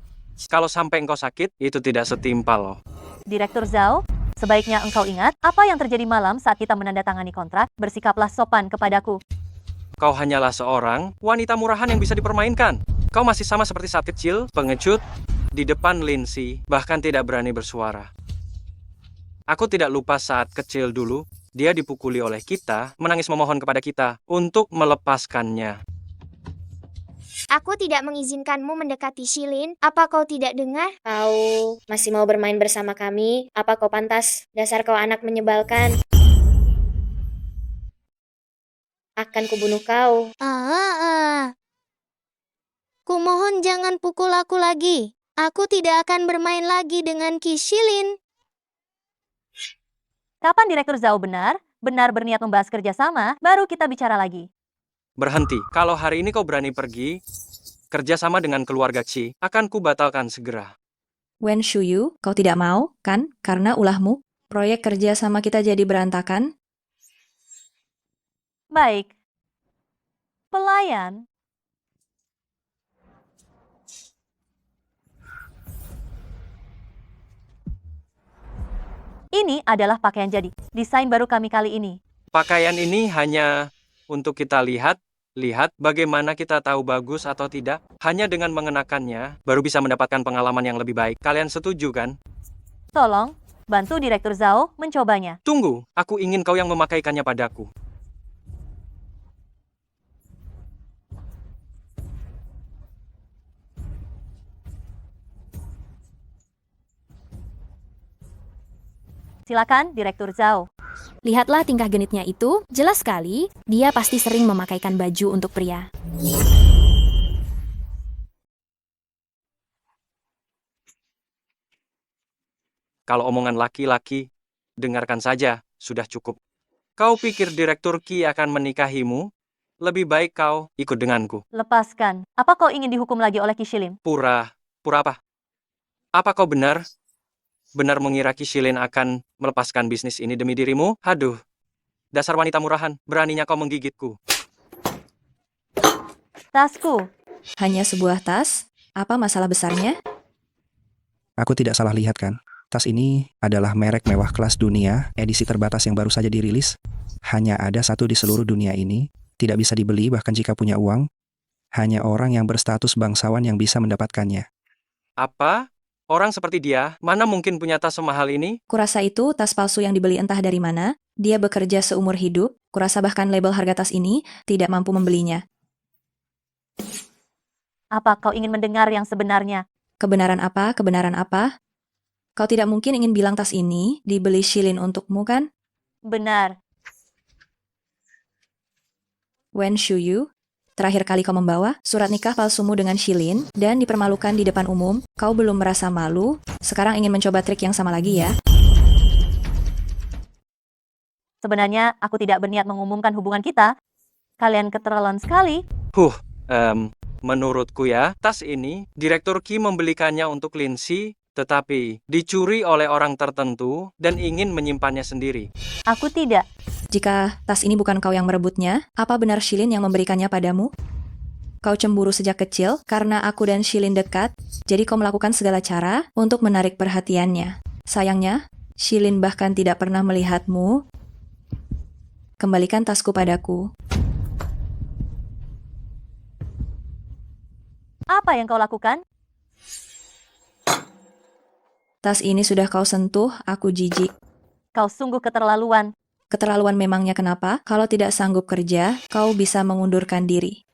Kalau sampai engkau sakit, itu tidak setimpal loh. Direktur Zhao, sebaiknya engkau ingat apa yang terjadi malam saat kita menandatangani kontrak. Bersikaplah sopan kepadaku. Kau hanyalah seorang wanita murahan yang bisa dipermainkan. Kau masih sama seperti saat kecil, pengecut, di depan Lindsay, bahkan tidak berani bersuara. Aku tidak lupa saat kecil dulu, dia dipukuli oleh kita, menangis memohon kepada kita untuk melepaskannya. Aku tidak mengizinkanmu mendekati Shilin. Apa kau tidak dengar? Kau masih mau bermain bersama kami? Apa kau pantas? Dasar kau anak menyebalkan. Akan kubunuh kau. Kumohon jangan pukul aku lagi. Aku tidak akan bermain lagi dengan Qi Shilin. Kapan Direktur Zhao benar berniat membahas kerjasama, baru kita bicara lagi. Berhenti. Kalau hari ini kau berani pergi, kerjasama dengan keluarga Qi, akan kubatalkan segera. Wen Shuyu, kau tidak mau, kan? Karena ulahmu, proyek kerjasama kita jadi berantakan. Baik. Pelayan. Ini adalah pakaian jadi. Desain baru kami kali ini. Pakaian ini hanya untuk kita lihat bagaimana kita tahu bagus atau tidak. Hanya dengan mengenakannya, baru bisa mendapatkan pengalaman yang lebih baik. Kalian setuju kan? Tolong, bantu Direktur Zhao mencobanya. Tunggu, aku ingin kau yang memakaikannya padaku. Silakan, Direktur Zhao. Lihatlah tingkah genitnya itu, jelas sekali, dia pasti sering memakaikan baju untuk pria. Kalau omongan laki-laki, dengarkan saja, sudah cukup. Kau pikir Direktur Qi akan menikahimu? Lebih baik kau ikut denganku. Lepaskan. Apa kau ingin dihukum lagi oleh Qi Shilin? Pura apa? Apa kau benar mengira Qi Shilin akan melepaskan bisnis ini demi dirimu? Aduh, dasar wanita murahan, beraninya kau menggigitku. Tasku. Hanya sebuah tas? Apa masalah besarnya? Aku tidak salah lihat kan? Tas ini adalah merek mewah kelas dunia, edisi terbatas yang baru saja dirilis. Hanya ada satu di seluruh dunia ini, tidak bisa dibeli bahkan jika punya uang. Hanya orang yang berstatus bangsawan yang bisa mendapatkannya. Apa? Orang seperti dia, mana mungkin punya tas semahal ini? Kurasa itu tas palsu yang dibeli entah dari mana. Dia bekerja seumur hidup. Kurasa bahkan label harga tas ini tidak mampu membelinya. Apa kau ingin mendengar yang sebenarnya? Kebenaran apa? Kebenaran apa? Kau tidak mungkin ingin bilang tas ini dibeli Shilin untukmu, kan? Benar. Wen Shuyu, terakhir kali kau membawa surat nikah palsumu dengan Shilin dan dipermalukan di depan umum, kau belum merasa malu, sekarang ingin mencoba trik yang sama lagi ya? Sebenarnya aku tidak berniat mengumumkan hubungan kita. Kalian keterlaluan sekali. Menurutku ya, tas ini, Direktur Qi membelikannya untuk Lindsay, tetapi dicuri oleh orang tertentu dan ingin menyimpannya sendiri. Aku tidak. Jika tas ini bukan kau yang merebutnya, apa benar Shilin yang memberikannya padamu? Kau cemburu sejak kecil karena aku dan Shilin dekat, jadi kau melakukan segala cara untuk menarik perhatiannya. Sayangnya, Shilin bahkan tidak pernah melihatmu. Kembalikan tasku padaku. Apa yang kau lakukan? Tas ini sudah kau sentuh, aku jijik. Kau sungguh keterlaluan. Keterlaluan memangnya kenapa? Kalau tidak sanggup kerja, kau bisa mengundurkan diri.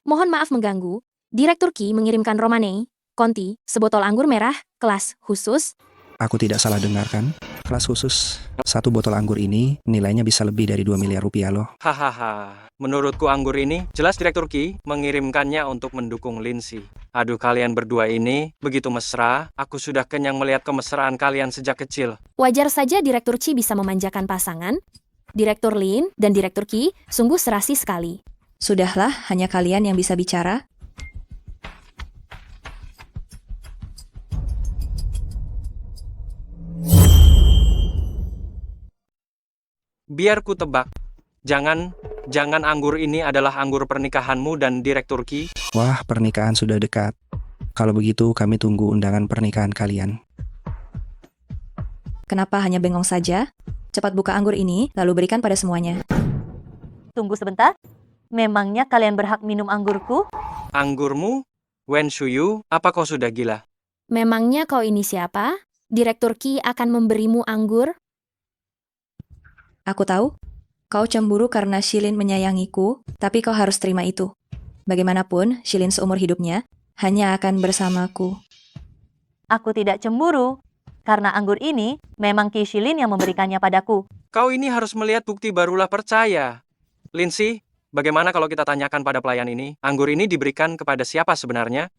Mohon maaf mengganggu. Direktur Qi mengirimkan Romane, Conti, sebotol anggur merah, kelas khusus. Aku tidak salah dengar kan? Kelas khusus. Satu botol anggur ini nilainya bisa lebih dari 2 miliar rupiah loh. Hahaha. Menurutku anggur ini, jelas Direktur Qi mengirimkannya untuk mendukung Lindsay. Aduh, kalian berdua ini begitu mesra. Aku sudah kenyang melihat kemesraan kalian sejak kecil. Wajar saja Direktur Qi bisa memanjakan pasangan. Direktur Lin dan Direktur Qi sungguh serasi sekali. Sudahlah, hanya kalian yang bisa bicara. Biar ku tebak. Jangan anggur ini adalah anggur pernikahanmu dan Direktur Qi. Wah, pernikahan sudah dekat. Kalau begitu, kami tunggu undangan pernikahan kalian. Kenapa hanya bengong saja? Cepat buka anggur ini, lalu berikan pada semuanya. Tunggu sebentar. Memangnya kalian berhak minum anggurku? Anggurmu? Wen Shuyu, apa kau sudah gila? Memangnya kau ini siapa? Direktur Qi akan memberimu anggur? Aku tahu, kau cemburu karena Shilin menyayangiku, tapi kau harus terima itu. Bagaimanapun, Shilin seumur hidupnya hanya akan bersamaku. Aku tidak cemburu, karena anggur ini memang Qi Shilin yang memberikannya padaku. Kau ini harus melihat bukti barulah percaya. Lindsay, bagaimana kalau kita tanyakan pada pelayan ini, anggur ini diberikan kepada siapa sebenarnya?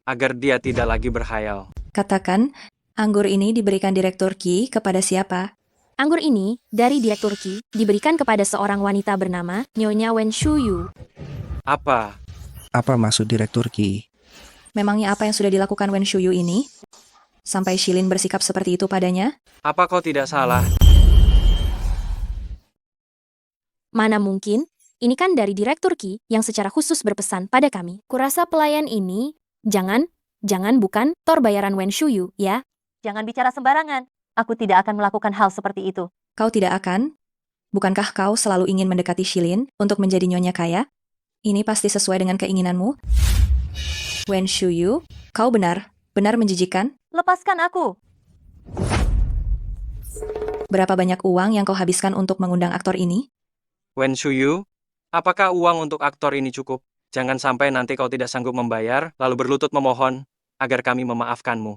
Agar dia tidak lagi berhayal. Katakan, anggur ini diberikan Direktur Qi kepada siapa? Anggur ini, dari Direktur Qi, diberikan kepada seorang wanita bernama Nyonya Wen Shuyu. Apa? Apa maksud Direktur Qi? Memangnya apa yang sudah dilakukan Wen Shuyu ini? Sampai Shilin bersikap seperti itu padanya? Apa kau tidak salah? Mana mungkin? Ini kan dari Direktur Qi yang secara khusus berpesan pada kami. Kurasa pelayan ini, jangan bukan Tor bayaran Wen Shuyu, ya? Jangan bicara sembarangan. Aku tidak akan melakukan hal seperti itu. Kau tidak akan? Bukankah kau selalu ingin mendekati Shilin untuk menjadi nyonya kaya? Ini pasti sesuai dengan keinginanmu. Wen Shuyu, kau benar menjijikan. Lepaskan aku. Berapa banyak uang yang kau habiskan untuk mengundang aktor ini? Wen Shuyu, apakah uang untuk aktor ini cukup? Jangan sampai nanti kau tidak sanggup membayar, lalu berlutut memohon agar kami memaafkanmu.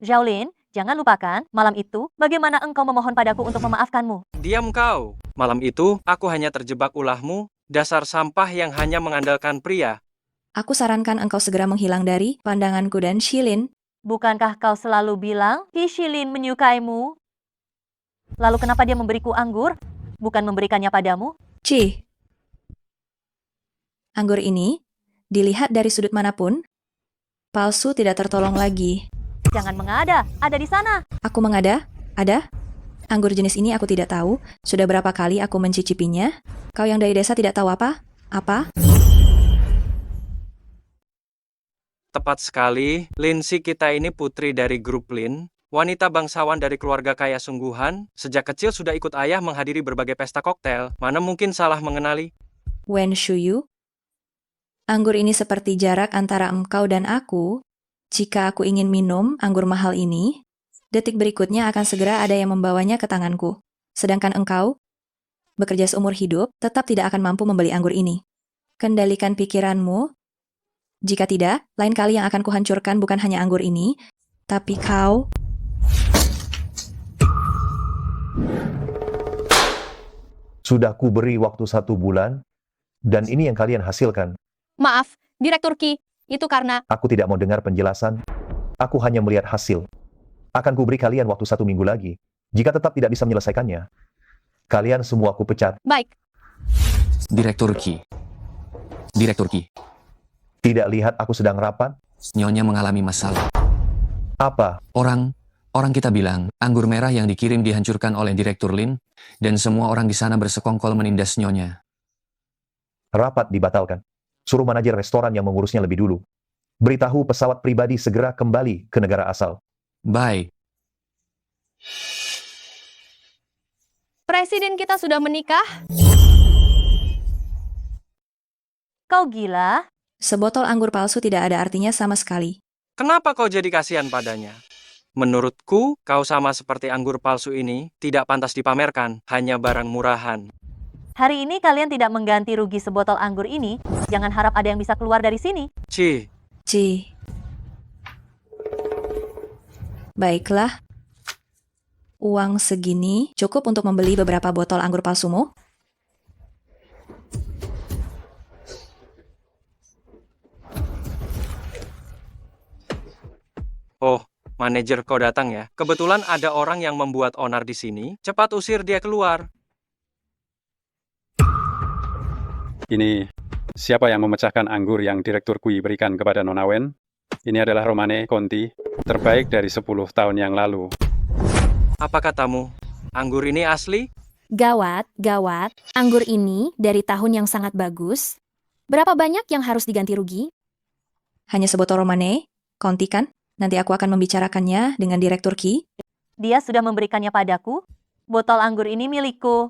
Zhaolin, jangan lupakan, malam itu, bagaimana engkau memohon padaku untuk memaafkanmu? Diam kau. Malam itu, aku hanya terjebak ulahmu, dasar sampah yang hanya mengandalkan pria. Aku sarankan engkau segera menghilang dari pandanganku dan Shilin. Bukankah kau selalu bilang Qi Shilin menyukaimu? Lalu kenapa dia memberiku anggur, bukan memberikannya padamu? Ci. Anggur ini, dilihat dari sudut manapun, palsu tidak tertolong lagi. Jangan mengada, ada di sana. Aku mengada? Ada? Anggur jenis ini aku tidak tahu. Sudah berapa kali aku mencicipinya? Kau yang dari desa tidak tahu apa? Apa? Tepat sekali, Lindsay kita ini putri dari grup Lin, wanita bangsawan dari keluarga kaya sungguhan, sejak kecil sudah ikut ayah menghadiri berbagai pesta koktail, mana mungkin salah mengenali. Wen Shuyu? Anggur ini seperti jarak antara engkau dan aku. Jika aku ingin minum anggur mahal ini, detik berikutnya akan segera ada yang membawanya ke tanganku. Sedangkan engkau, bekerja seumur hidup, tetap tidak akan mampu membeli anggur ini. Kendalikan pikiranmu. Jika tidak, lain kali yang akan kuhancurkan bukan hanya anggur ini, tapi kau. Sudah ku beri waktu 1 bulan, dan ini yang kalian hasilkan. Maaf, Direktur Qi, itu karena... Aku tidak mau dengar penjelasan. Aku hanya melihat hasil. Akan ku beri kalian waktu 1 minggu lagi. Jika tetap tidak bisa menyelesaikannya, kalian semua aku pecat. Baik. Direktur Qi. Direktur Qi. Tidak lihat aku sedang rapat? Nyonya mengalami masalah. Apa? Orang kita bilang, anggur merah yang dikirim dihancurkan oleh Direktur Lin, dan semua orang di sana bersekongkol menindas Nyonya. Rapat dibatalkan. Suruh manajer restoran yang mengurusnya lebih dulu. Beritahu pesawat pribadi segera kembali ke negara asal. Baik. Presiden kita sudah menikah? Kau gila? Sebotol anggur palsu tidak ada artinya sama sekali. Kenapa kau jadi kasihan padanya? Menurutku, kau sama seperti anggur palsu ini, tidak pantas dipamerkan, hanya barang murahan. Hari ini kalian tidak mengganti rugi sebotol anggur ini, jangan harap ada yang bisa keluar dari sini. Ci. Baiklah. Uang segini cukup untuk membeli beberapa botol anggur palsumu? Oh, manajer kau datang ya. Kebetulan ada orang yang membuat onar di sini. Cepat usir dia keluar. Ini, siapa yang memecahkan anggur yang Direktur Qi berikan kepada Nona Wen? Ini adalah Romane Conti, terbaik dari 10 tahun yang lalu. Apa katamu? Anggur ini asli? Gawat, gawat. Anggur ini dari tahun yang sangat bagus. Berapa banyak yang harus diganti rugi? Hanya sebotol Romane, Conti kan? Nanti aku akan membicarakannya dengan Direktur Qi. Dia sudah memberikannya padaku. Botol anggur ini milikku.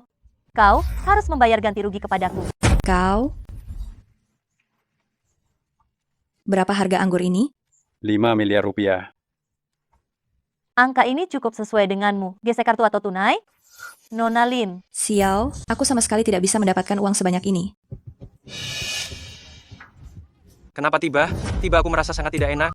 Kau harus membayar ganti rugi kepadaku. Kau? Berapa harga anggur ini? 5 miliar rupiah. Angka ini cukup sesuai denganmu. Gesek kartu atau tunai? Nona Lin. Sial, aku sama sekali tidak bisa mendapatkan uang sebanyak ini. Kenapa tiba? Tiba aku merasa sangat tidak enak.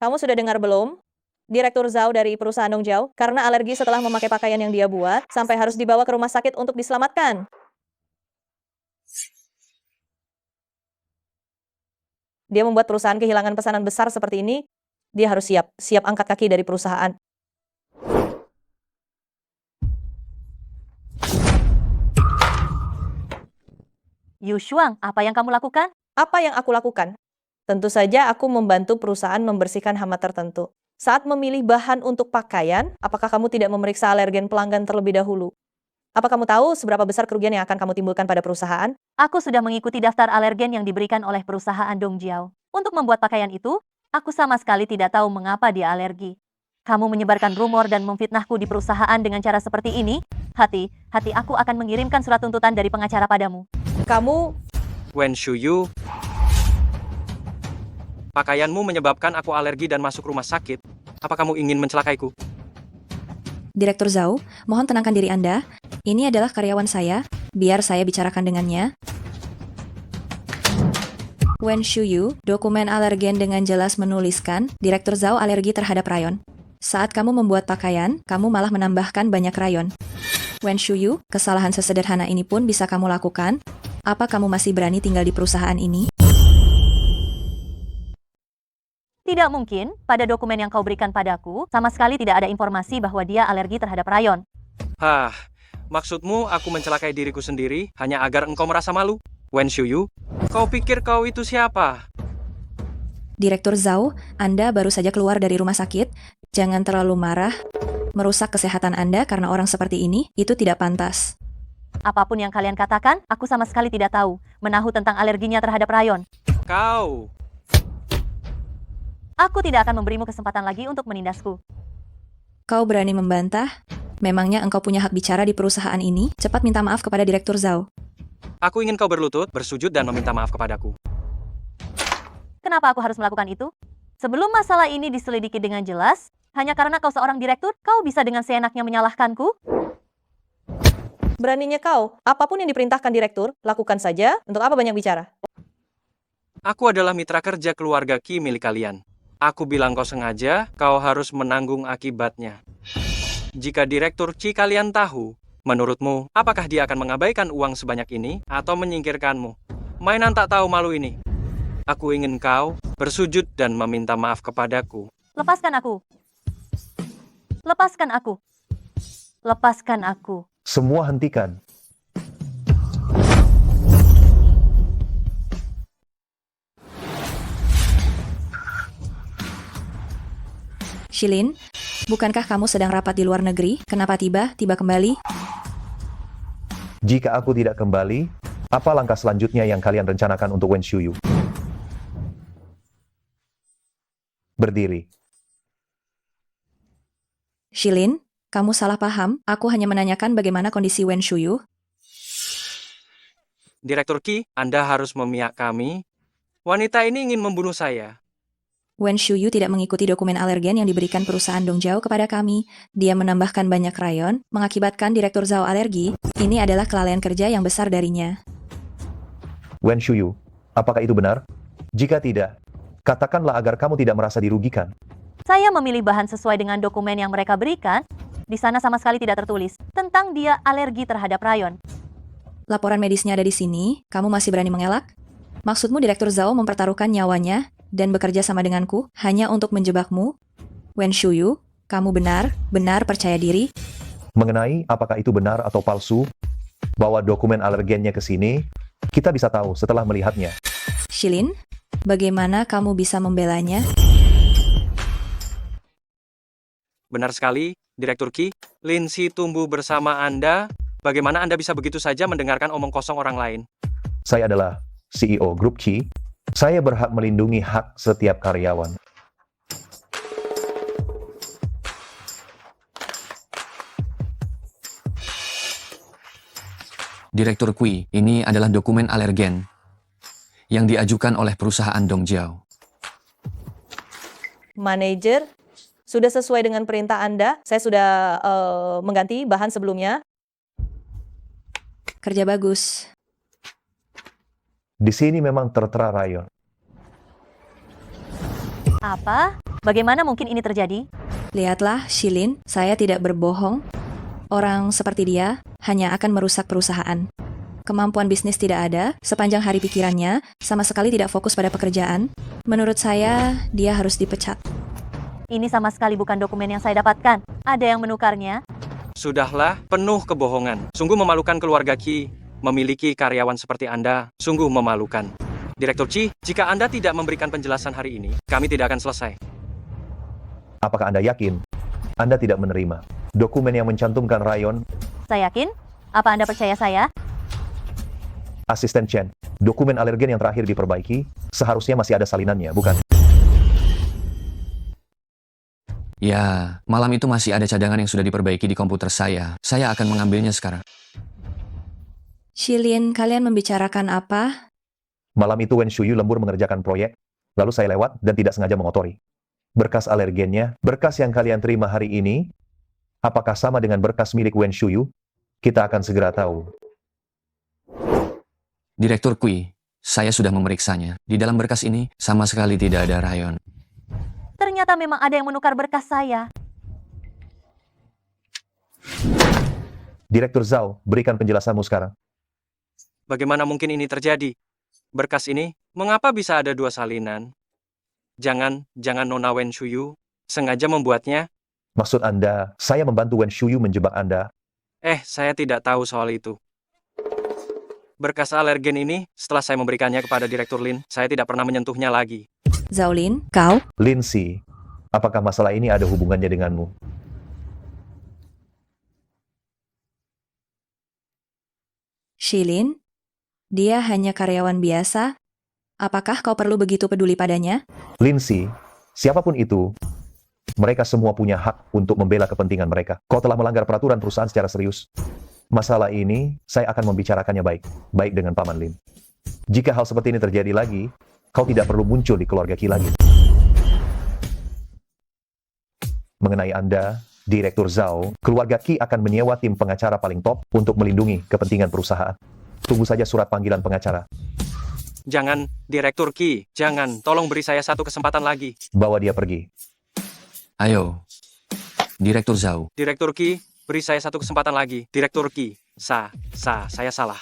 Kamu sudah dengar belum? Direktur Zhao dari perusahaan Dongjiao, karena alergi setelah memakai pakaian yang dia buat, sampai harus dibawa ke rumah sakit untuk diselamatkan. Dia membuat perusahaan kehilangan pesanan besar seperti ini, dia harus siap angkat kaki dari perusahaan. Yu Shuang, apa yang kamu lakukan? Apa yang aku lakukan? Tentu saja aku membantu perusahaan membersihkan hama tertentu. Saat memilih bahan untuk pakaian, apakah kamu tidak memeriksa alergen pelanggan terlebih dahulu? Apa kamu tahu seberapa besar kerugian yang akan kamu timbulkan pada perusahaan? Aku sudah mengikuti daftar alergen yang diberikan oleh perusahaan Dongjiao. Untuk membuat pakaian itu, aku sama sekali tidak tahu mengapa dia alergi. Kamu menyebarkan rumor dan memfitnahku di perusahaan dengan cara seperti ini? Hati aku akan mengirimkan surat tuntutan dari pengacara padamu. Kamu... Wen Shuyu, pakaianmu menyebabkan aku alergi dan masuk rumah sakit. Apa kamu ingin mencelakaiku? Direktur Zhao, mohon tenangkan diri Anda. Ini adalah karyawan saya. Biar saya bicarakan dengannya. Wen Shuyu, dokumen alergen dengan jelas menuliskan, Direktur Zhao alergi terhadap rayon. Saat kamu membuat pakaian, kamu malah menambahkan banyak rayon. Wen Shuyu, kesalahan sesederhana ini pun bisa kamu lakukan. Apa kamu masih berani tinggal di perusahaan ini? Tidak mungkin, pada dokumen yang kau berikan padaku, sama sekali tidak ada informasi bahwa dia alergi terhadap rayon. Hah, maksudmu aku mencelakai diriku sendiri hanya agar engkau merasa malu? Wen Shuyu, kau pikir kau itu siapa? Direktur Zhao, Anda baru saja keluar dari rumah sakit. Jangan terlalu marah. Merusak kesehatan Anda karena orang seperti ini, itu tidak pantas. Apapun yang kalian katakan, aku sama sekali tidak tahu. Menahu tentang alerginya terhadap rayon. Kau. Aku tidak akan memberimu kesempatan lagi untuk menindasku. Kau berani membantah? Memangnya engkau punya hak bicara di perusahaan ini? Cepat minta maaf kepada Direktur Zhao. Aku ingin kau berlutut, bersujud, dan meminta maaf kepadaku. Kenapa aku harus melakukan itu? Sebelum masalah ini diselidiki dengan jelas, hanya karena kau seorang direktur, kau bisa dengan seenaknya menyalahkanku? Beraninya kau, apapun yang diperintahkan direktur, lakukan saja. Untuk apa banyak bicara? Aku adalah mitra kerja keluarga Qi milik kalian. Aku bilang kau sengaja, kau harus menanggung akibatnya. Jika Direktur Qi kalian tahu, menurutmu, apakah dia akan mengabaikan uang sebanyak ini atau menyingkirkanmu? Mainan tak tahu malu ini. Aku ingin kau bersujud dan meminta maaf kepadaku. Lepaskan aku. Lepaskan aku. Lepaskan aku. Semua hentikan. Shilin, bukankah kamu sedang rapat di luar negeri? Kenapa tiba-tiba kembali? Jika aku tidak kembali, apa langkah selanjutnya yang kalian rencanakan untuk Wen Shuyu? Berdiri. Shilin, kamu salah paham. Aku hanya menanyakan bagaimana kondisi Wen Shuyu. Direktur Qi, Anda harus memihak kami. Wanita ini ingin membunuh saya. Wen Shuyu tidak mengikuti dokumen alergen yang diberikan perusahaan Dongjiao kepada kami. Dia menambahkan banyak rayon, mengakibatkan Direktur Zhao alergi. Ini adalah kelalaian kerja yang besar darinya. Wen Shuyu, apakah itu benar? Jika tidak, katakanlah agar kamu tidak merasa dirugikan. Saya memilih bahan sesuai dengan dokumen yang mereka berikan. Di sana sama sekali tidak tertulis tentang dia alergi terhadap rayon. Laporan medisnya ada di sini. Kamu masih berani mengelak? Maksudmu Direktur Zhao mempertaruhkan nyawanya dan bekerja sama denganku hanya untuk menjebakmu? Wen Shuyu, kamu benar percaya diri? Mengenai apakah itu benar atau palsu, bawa dokumen alergennya ke sini, kita bisa tahu setelah melihatnya. Shilin, bagaimana kamu bisa membelanya? Benar sekali, Direktur Qi. Lin Si tumbuh bersama Anda. Bagaimana Anda bisa begitu saja mendengarkan omong kosong orang lain? Saya adalah CEO Grup Qi. Saya berhak melindungi hak setiap karyawan. Direktur Qi, ini adalah dokumen alergen yang diajukan oleh perusahaan Dongjiao. Manajer, sudah sesuai dengan perintah Anda. Saya sudah mengganti bahan sebelumnya. Kerja bagus. Di sini memang tertera rayon. Apa? Bagaimana mungkin ini terjadi? Lihatlah, Shilin, saya tidak berbohong. Orang seperti dia hanya akan merusak perusahaan. Kemampuan bisnis tidak ada, sepanjang hari pikirannya sama sekali tidak fokus pada pekerjaan. Menurut saya, dia harus dipecat. Ini sama sekali bukan dokumen yang saya dapatkan. Ada yang menukarnya. Sudahlah, penuh kebohongan. Sungguh memalukan keluarga Qi. Memiliki karyawan seperti Anda, sungguh memalukan. Direktur Qi, jika Anda tidak memberikan penjelasan hari ini, kami tidak akan selesai. Apakah Anda yakin? Anda tidak menerima dokumen yang mencantumkan rayon? Saya yakin. Apa Anda percaya saya? Asisten Chen, dokumen alergen yang terakhir diperbaiki, seharusnya masih ada salinannya, bukan? Ya, malam itu masih ada cadangan yang sudah diperbaiki di komputer saya. Saya akan mengambilnya sekarang. Shilin, kalian membicarakan apa? Malam itu Wen Shuyu lembur mengerjakan proyek, lalu saya lewat dan tidak sengaja mengotori berkas alergennya. Berkas yang kalian terima hari ini, apakah sama dengan berkas milik Wen Shuyu? Kita akan segera tahu. Direktur Qi, Saya sudah memeriksanya. Di dalam berkas ini sama sekali tidak ada rayon. Ternyata memang ada yang menukar berkas saya. Direktur Zhao, berikan penjelasanmu sekarang. Bagaimana mungkin ini terjadi? Berkas ini, mengapa bisa ada 2 salinan? Jangan Nona Wen Shuyu sengaja membuatnya. Maksud Anda, saya membantu Wen Shuyu menjebak Anda? Saya tidak tahu soal itu. Berkas alergen ini, setelah saya memberikannya kepada Direktur Lin, saya tidak pernah menyentuhnya lagi. Zhao Lin, kau? Lindsay, apakah masalah ini ada hubungannya denganmu? Shilin? Dia hanya karyawan biasa. Apakah kau perlu begitu peduli padanya? Lindsay, siapapun itu, mereka semua punya hak untuk membela kepentingan mereka. Kau telah melanggar peraturan perusahaan secara serius. Masalah ini, saya akan membicarakannya baik dengan Paman Lin. Jika hal seperti ini terjadi lagi, kau tidak perlu muncul di keluarga Qi lagi. Mengenai Anda, Direktur Zhao, keluarga Qi akan menyewa tim pengacara paling top untuk melindungi kepentingan perusahaan. Tunggu saja surat panggilan pengacara. Jangan, Direktur Qi, jangan. Tolong beri saya satu kesempatan lagi. Bawa dia pergi. Ayo, Direktur Zhao. Direktur Qi, beri saya satu kesempatan lagi. Direktur Qi, saya salah.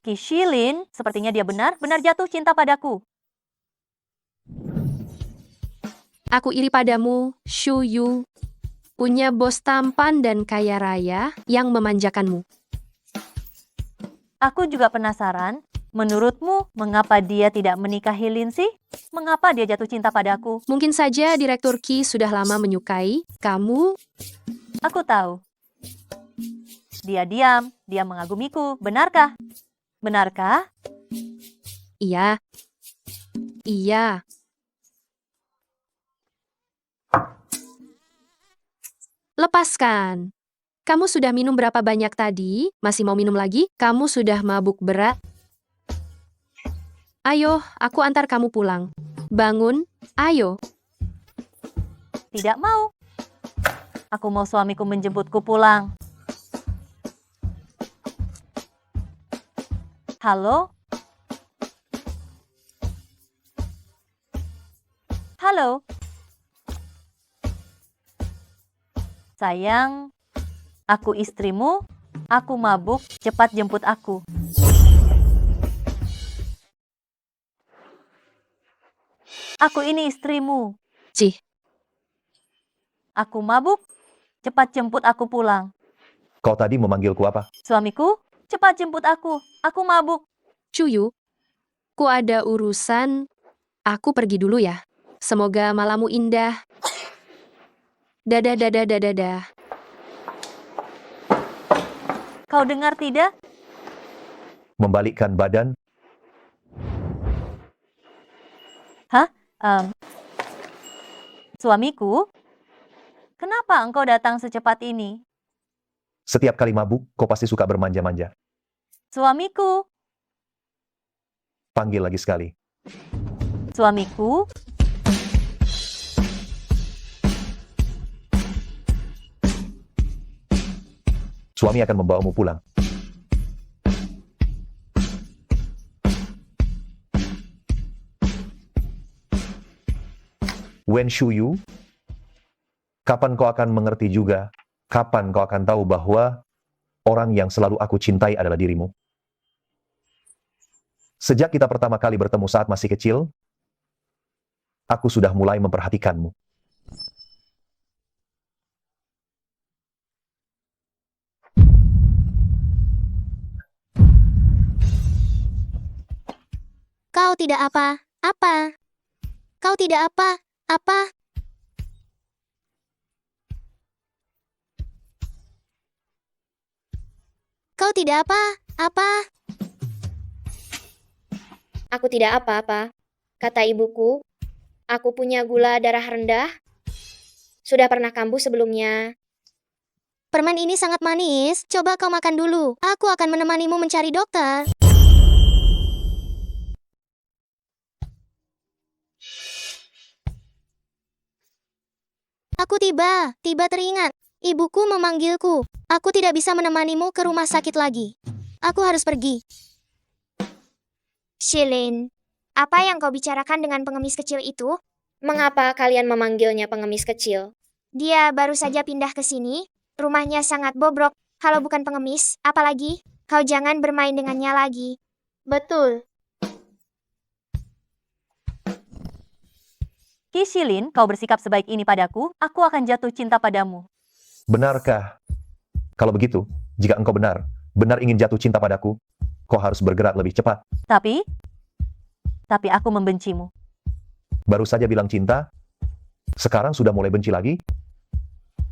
Qi Shilin, sepertinya dia benar-benar jatuh cinta padaku. Aku iri padamu, Shuyu. Punya bos tampan dan kaya raya yang memanjakanmu. Aku juga penasaran, menurutmu mengapa dia tidak menikahi Lindsay? Mengapa dia jatuh cinta padaku? Mungkin saja Direktur Qi sudah lama menyukai kamu. Aku tahu. Dia diam, dia mengagumiku. Benarkah? Benarkah? Iya. Iya. Lepaskan. Kamu sudah minum berapa banyak tadi? Masih mau minum lagi? Kamu sudah mabuk berat. Ayo, aku antar kamu pulang. Bangun, ayo. Tidak mau. Aku mau suamiku menjemputku pulang. Halo? Halo? Sayang, aku istrimu, aku mabuk, cepat jemput aku. Aku ini istrimu. Cih. Aku mabuk, cepat jemput aku pulang. Kau tadi memanggilku apa? Suamiku, cepat jemput aku mabuk. Shuyu, ku ada urusan. Aku pergi dulu ya. Semoga malammu indah. Dadah. Kau dengar tidak? Membalikkan badan. Hah? Suamiku? Kenapa engkau datang secepat ini? Setiap kali mabuk, kau pasti suka bermanja-manja. Suamiku? Panggil lagi sekali. Suamiku? Suami akan membawamu pulang. Wen Shuyu, kapan kau akan mengerti juga? Kapan kau akan tahu bahwa orang yang selalu aku cintai adalah dirimu? Sejak kita pertama kali bertemu saat masih kecil, aku sudah mulai memperhatikanmu. Kau tidak apa-apa. Kau tidak apa-apa. Kau tidak apa-apa. Aku tidak apa-apa. Kata ibuku, aku punya gula darah rendah. Sudah pernah kambuh sebelumnya. Permen ini sangat manis. Coba kau makan dulu. Aku akan menemanimu mencari dokter. Aku tiba teringat. Ibuku memanggilku. Aku tidak bisa menemanimu ke rumah sakit lagi. Aku harus pergi. Shilin, apa yang kau bicarakan dengan pengemis kecil itu? Mengapa kalian memanggilnya pengemis kecil? Dia baru saja pindah ke sini. Rumahnya sangat bobrok. Kalau bukan pengemis, apalagi? Kau jangan bermain dengannya lagi. Betul. Qi Shilin, kau bersikap sebaik ini padaku, aku akan jatuh cinta padamu. Benarkah? Kalau begitu, jika engkau benar ingin jatuh cinta padaku, kau harus bergerak lebih cepat. Tapi aku membencimu. Baru saja bilang cinta, sekarang sudah mulai benci lagi?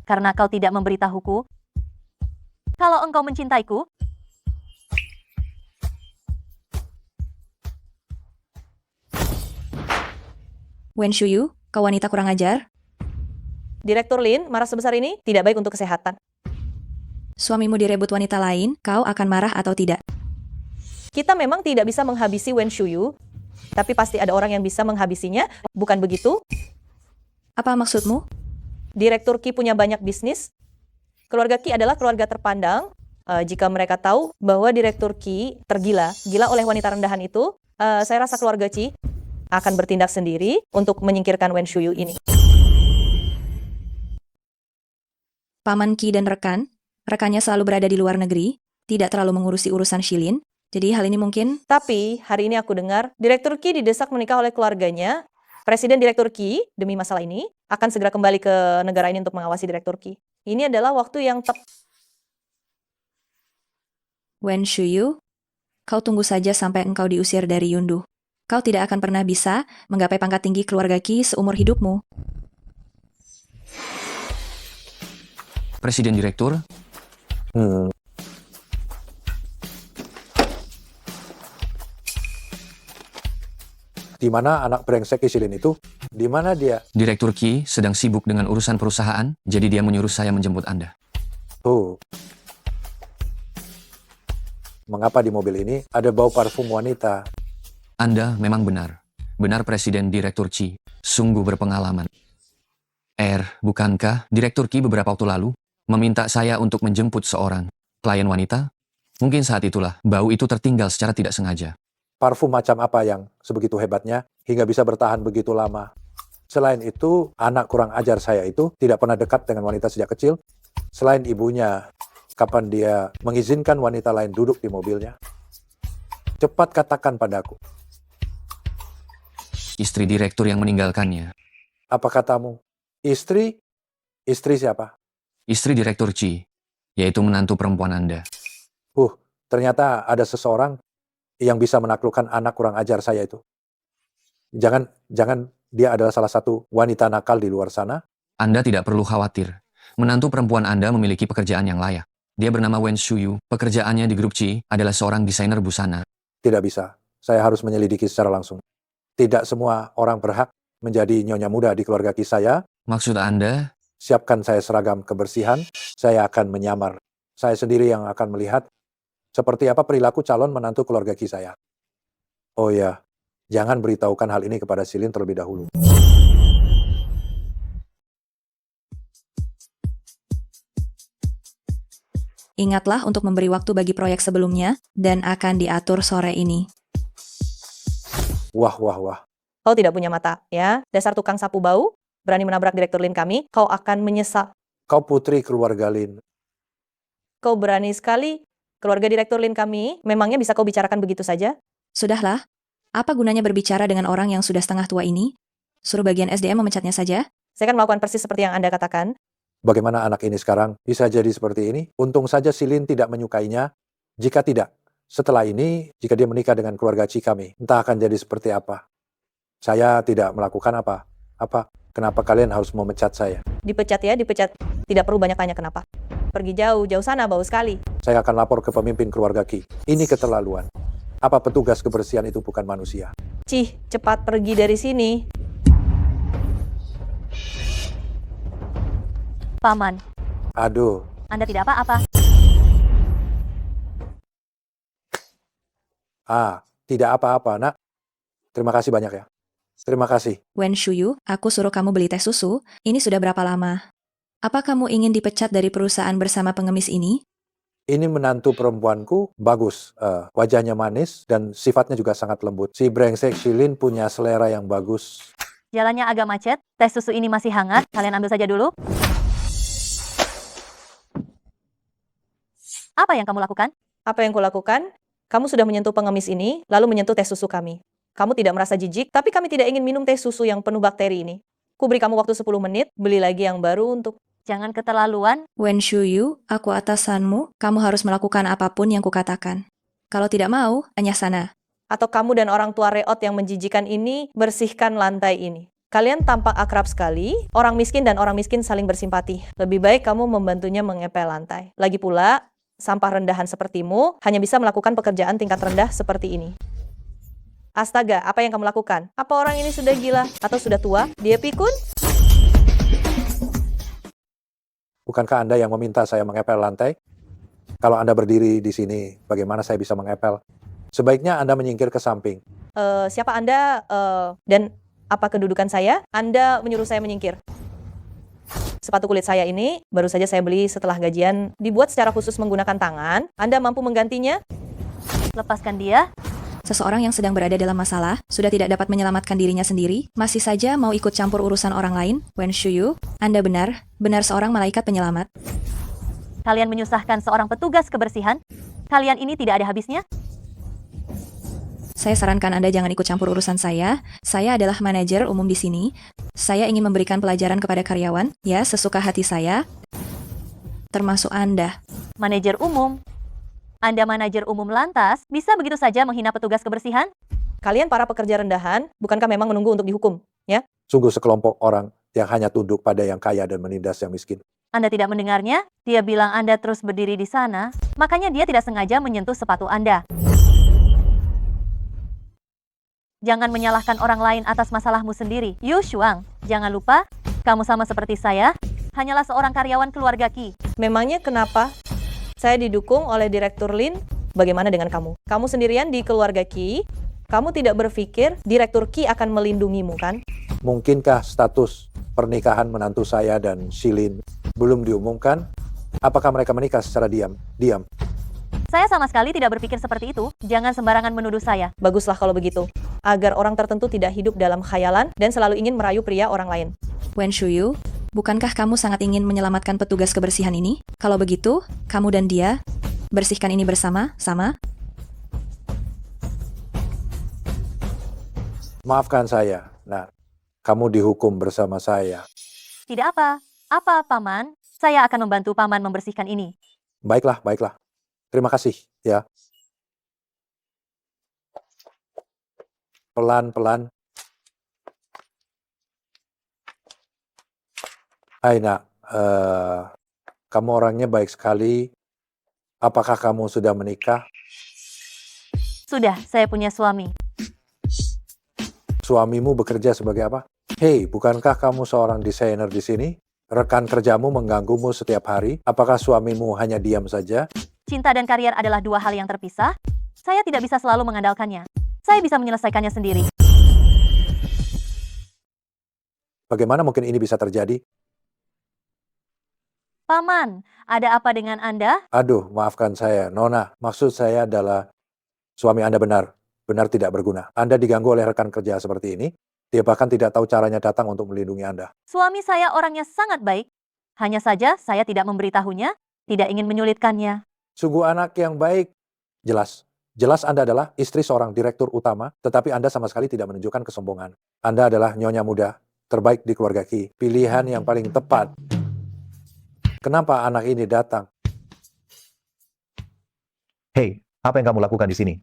Karena kau tidak memberitahuku. Kalau engkau mencintaiku, Wen Shuyu, kau wanita kurang ajar. Direktur Lin, marah sebesar ini tidak baik untuk kesehatan. Suamimu direbut wanita lain, kau akan marah atau tidak? Kita memang tidak bisa menghabisi Wen Shuyu, tapi pasti ada orang yang bisa menghabisinya, bukan begitu? Apa maksudmu? Direktur Qi punya banyak bisnis. Keluarga Qi adalah keluarga terpandang. Jika mereka tahu bahwa Direktur Qi gila oleh wanita rendahan itu, saya rasa keluarga Qi akan bertindak sendiri untuk menyingkirkan Wen Shuyu ini. Paman Qi dan rekannya selalu berada di luar negeri, tidak terlalu mengurusi urusan Shilin, jadi hal ini mungkin... Tapi, hari ini aku dengar, Direktur Qi didesak menikah oleh keluarganya. Presiden Direktur Qi, demi masalah ini, akan segera kembali ke negara ini untuk mengawasi Direktur Qi. Ini adalah waktu yang tepat. Wen Shuyu, kau tunggu saja sampai engkau diusir dari Yundu. Kau tidak akan pernah bisa menggapai pangkat tinggi keluarga Qi seumur hidupmu. Presiden Direktur, Di mana anak brengsek Shilin itu? Di mana dia? Direktur Qi sedang sibuk dengan urusan perusahaan, jadi dia menyuruh saya menjemput Anda. Oh. Mengapa di mobil ini ada bau parfum wanita? Anda memang benar. Benar Presiden Direktur Qi. Sungguh berpengalaman. Bukankah Direktur Qi beberapa waktu lalu meminta saya untuk menjemput seorang klien wanita? Mungkin saat itulah bau itu tertinggal secara tidak sengaja. Parfum macam apa yang sebegitu hebatnya hingga bisa bertahan begitu lama? Selain itu, anak kurang ajar saya itu tidak pernah dekat dengan wanita sejak kecil. Selain ibunya, kapan dia mengizinkan wanita lain duduk di mobilnya? Cepat katakan padaku. Istri direktur yang meninggalkannya. Apa katamu? Istri? Istri siapa? Istri Direktur Qi, yaitu menantu perempuan Anda. Ternyata ada seseorang yang bisa menaklukkan anak kurang ajar saya itu. Jangan dia adalah salah satu wanita nakal di luar sana? Anda tidak perlu khawatir. Menantu perempuan Anda memiliki pekerjaan yang layak. Dia bernama Wen Shuyu. Pekerjaannya di grup Qi adalah seorang desainer busana. Tidak bisa. Saya harus menyelidiki secara langsung. Tidak semua orang berhak menjadi nyonya muda di keluarga Qi saya. Maksud Anda? Siapkan saya seragam kebersihan, saya akan menyamar. Saya sendiri yang akan melihat seperti apa perilaku calon menantu keluarga Qi saya. Oh ya, jangan beritahukan hal ini kepada Shilin terlebih dahulu. Ingatlah untuk memberi waktu bagi proyek sebelumnya, dan akan diatur sore ini. Wah. Kau tidak punya mata, ya? Dasar tukang sapu bau, berani menabrak Direktur Lin kami, kau akan menyesal. Kau putri keluarga Lin. Kau berani sekali. Keluarga Direktur Lin kami, memangnya bisa kau bicarakan begitu saja? Sudahlah. Apa gunanya berbicara dengan orang yang sudah setengah tua ini? Suruh bagian SDM memecatnya saja. Saya akan melakukan persis seperti yang Anda katakan. Bagaimana anak ini sekarang bisa jadi seperti ini? Untung saja Shilin tidak menyukainya. Jika tidak, setelah ini, jika dia menikah dengan keluarga Qi kami, entah akan jadi seperti apa. Saya tidak melakukan apa. Kenapa kalian harus memecat saya? Dipecat ya, dipecat. Tidak perlu banyak tanya kenapa. Pergi jauh sana, bau sekali. Saya akan lapor ke pemimpin keluarga Qi. Ini keterlaluan. Apa petugas kebersihan itu bukan manusia? Cih, cepat pergi dari sini. Paman. Aduh. Anda tidak apa-apa. Tidak apa-apa, nak. Terima kasih banyak ya. Terima kasih. Wen Shuyu, aku suruh kamu beli teh susu. Ini sudah berapa lama? Apa kamu ingin dipecat dari perusahaan bersama pengemis ini? Ini menantu perempuanku, bagus. Wajahnya manis dan sifatnya juga sangat lembut. Si brengsek Shilin punya selera yang bagus. Jalannya agak macet, teh susu ini masih hangat, kalian ambil saja dulu. Apa yang kamu lakukan? Apa yang kulakukan? Kamu sudah menyentuh pengemis ini, lalu menyentuh teh susu kami. Kamu tidak merasa jijik, tapi kami tidak ingin minum teh susu yang penuh bakteri ini. Ku beri kamu waktu 10 menit, beli lagi yang baru untuk... Jangan keterlaluan. Wen Shuyu, aku atasanmu, kamu harus melakukan apapun yang kukatakan. Kalau tidak mau, anyah sana. Atau kamu dan orang tua reot yang menjijikan ini, bersihkan lantai ini. Kalian tampak akrab sekali, orang miskin dan orang miskin saling bersimpati. Lebih baik kamu membantunya mengepel lantai. Lagi pula, sampah rendahan sepertimu hanya bisa melakukan pekerjaan tingkat rendah seperti ini. Astaga, apa yang kamu lakukan? Apa orang ini sudah gila? Atau sudah tua? Dia pikun? Bukankah Anda yang meminta saya mengepel lantai? Kalau Anda berdiri di sini, bagaimana saya bisa mengepel? Sebaiknya Anda menyingkir ke samping. Siapa Anda? Dan apa kedudukan saya? Anda menyuruh saya menyingkir. Sepatu kulit saya ini baru saja saya beli setelah gajian, dibuat secara khusus menggunakan tangan. Anda mampu menggantinya? Lepaskan dia. Seseorang yang sedang berada dalam masalah, sudah tidak dapat menyelamatkan dirinya sendiri, masih saja mau ikut campur urusan orang lain. Wen Shuyu, Anda benar seorang malaikat penyelamat. Kalian menyusahkan seorang petugas kebersihan? Kalian ini tidak ada habisnya? Saya sarankan Anda jangan ikut campur urusan saya. Saya adalah manajer umum di sini. Saya ingin memberikan pelajaran kepada karyawan, ya sesuka hati saya. Termasuk Anda. Manajer umum? Anda manajer umum lantas, bisa begitu saja menghina petugas kebersihan? Kalian para pekerja rendahan, bukankah memang menunggu untuk dihukum, ya? Sungguh sekelompok orang yang hanya tunduk pada yang kaya dan menindas yang miskin. Anda tidak mendengarnya? Dia bilang Anda terus berdiri di sana, makanya dia tidak sengaja menyentuh sepatu Anda. Jangan menyalahkan orang lain atas masalahmu sendiri. Yu Shuang, jangan lupa, kamu sama seperti saya, hanyalah seorang karyawan keluarga Qi. Memangnya kenapa? Saya didukung oleh Direktur Lin. Bagaimana dengan kamu? Kamu sendirian di keluarga Qi. Kamu tidak berpikir Direktur Qi akan melindungimu, kan? Mungkinkah status pernikahan menantu saya dan Shilin belum diumumkan? Apakah mereka menikah secara diam? Saya sama sekali tidak berpikir seperti itu. Jangan sembarangan menuduh saya. Baguslah kalau begitu. Agar orang tertentu tidak hidup dalam khayalan dan selalu ingin merayu pria orang lain. Wen Shuyu, bukankah kamu sangat ingin menyelamatkan petugas kebersihan ini? Kalau begitu, kamu dan dia bersihkan ini bersama-sama. Maafkan saya. Nah, kamu dihukum bersama saya. Tidak apa. Apa, Paman? Saya akan membantu Paman membersihkan ini. Baiklah. Terima kasih, ya. Pelan-pelan. Hai nak, kamu orangnya baik sekali. Apakah kamu sudah menikah? Sudah, saya punya suami. Suamimu bekerja sebagai apa? Hei, bukankah kamu seorang desainer di sini? Rekan kerjamu mengganggumu setiap hari. Apakah suamimu hanya diam saja? Cinta dan karier adalah dua hal yang terpisah. Saya tidak bisa selalu mengandalkannya. Saya bisa menyelesaikannya sendiri. Bagaimana mungkin ini bisa terjadi? Paman, ada apa dengan Anda? Aduh, maafkan saya, Nona. Maksud saya adalah suami Anda benar tidak berguna. Anda diganggu oleh rekan kerja seperti ini. Dia bahkan tidak tahu caranya datang untuk melindungi Anda. Suami saya orangnya sangat baik. Hanya saja saya tidak memberitahunya, tidak ingin menyulitkannya. Sungguh anak yang baik. Jelas Anda adalah istri seorang direktur utama, tetapi Anda sama sekali tidak menunjukkan kesombongan. Anda adalah nyonya muda, terbaik di keluarga Qi. Pilihan yang paling tepat. Kenapa anak ini datang? Hei, apa yang kamu lakukan di sini?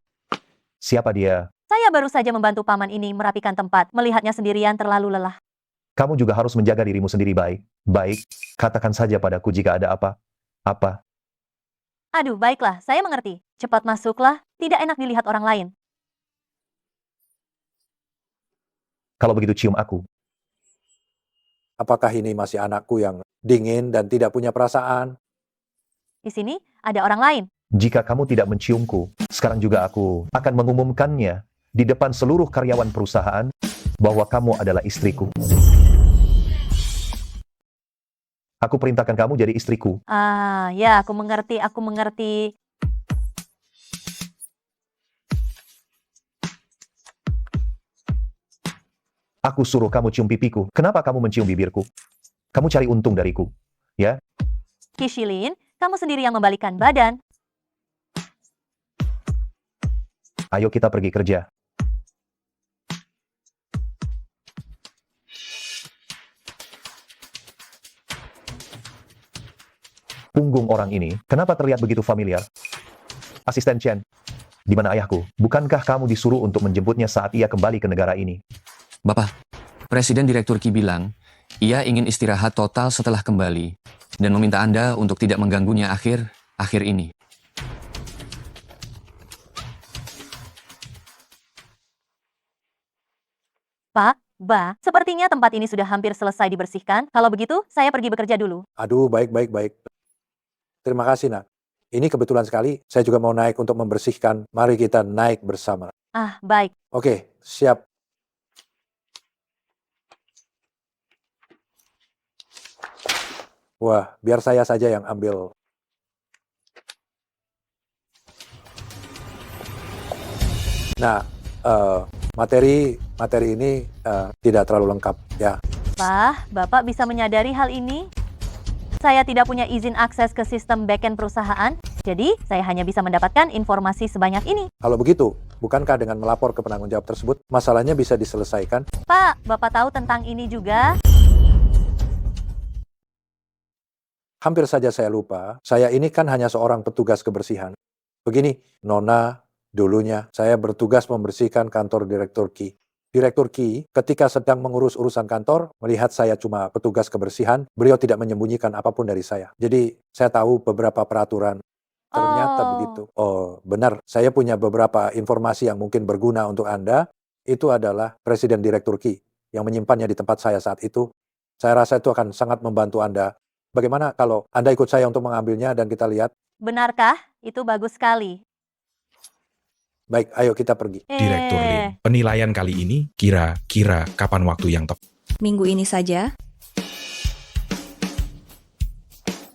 Siapa dia? Saya baru saja membantu Paman ini merapikan tempat, melihatnya sendirian terlalu lelah. Kamu juga harus menjaga dirimu sendiri baik. Katakan saja padaku jika ada apa. Aduh, baiklah, saya mengerti. Cepat masuklah, tidak enak dilihat orang lain. Kalau begitu cium aku. Apakah ini masih anakku yang dingin dan tidak punya perasaan? Di sini ada orang lain. Jika kamu tidak menciumku, sekarang juga aku akan mengumumkannya di depan seluruh karyawan perusahaan bahwa kamu adalah istriku. Aku perintahkan kamu jadi istriku. Ah, ya, aku mengerti, aku mengerti. Aku suruh kamu cium pipiku. Kenapa kamu mencium bibirku? Kamu cari untung dariku, ya? Shilin, kamu sendiri yang membalikkan badan. Ayo kita pergi kerja. Punggung orang ini, kenapa terlihat begitu familiar? Asisten Chen, di mana ayahku? Bukankah kamu disuruh untuk menjemputnya saat ia kembali ke negara ini? Bapak, Presiden Direktur Qi bilang, ia ingin istirahat total setelah kembali, dan meminta Anda untuk tidak mengganggunya akhir ini. Pak, sepertinya tempat ini sudah hampir selesai dibersihkan. Kalau begitu, saya pergi bekerja dulu. Aduh, baik. Terima kasih, Nak. Ini kebetulan sekali, saya juga mau naik untuk membersihkan. Mari kita naik bersama. Ah, baik. Oke, siap. Wah, biar saya saja yang ambil. Nah, materi ini tidak terlalu lengkap, ya. Pak, Bapak bisa menyadari hal ini? Saya tidak punya izin akses ke sistem backend perusahaan, jadi saya hanya bisa mendapatkan informasi sebanyak ini. Kalau begitu, bukankah dengan melapor ke penanggung jawab tersebut, masalahnya bisa diselesaikan? Pak, Bapak tahu tentang ini juga? Hampir saja saya lupa, saya ini kan hanya seorang petugas kebersihan. Begini, Nona, dulunya saya bertugas membersihkan kantor Direktur Qi. Direktur Qi, ketika sedang mengurus urusan kantor, melihat saya cuma petugas kebersihan, beliau tidak menyembunyikan apapun dari saya. Jadi, saya tahu beberapa peraturan. Ternyata begitu. Oh, benar. Saya punya beberapa informasi yang mungkin berguna untuk Anda. Itu adalah Presiden Direktur Qi yang menyimpannya di tempat saya saat itu. Saya rasa itu akan sangat membantu Anda. Bagaimana kalau Anda ikut saya untuk mengambilnya dan kita lihat? Benarkah? Itu bagus sekali. Baik, ayo kita pergi. Direktur Lin, penilaian kali ini kira-kira kapan waktu yang tepat? Minggu ini saja.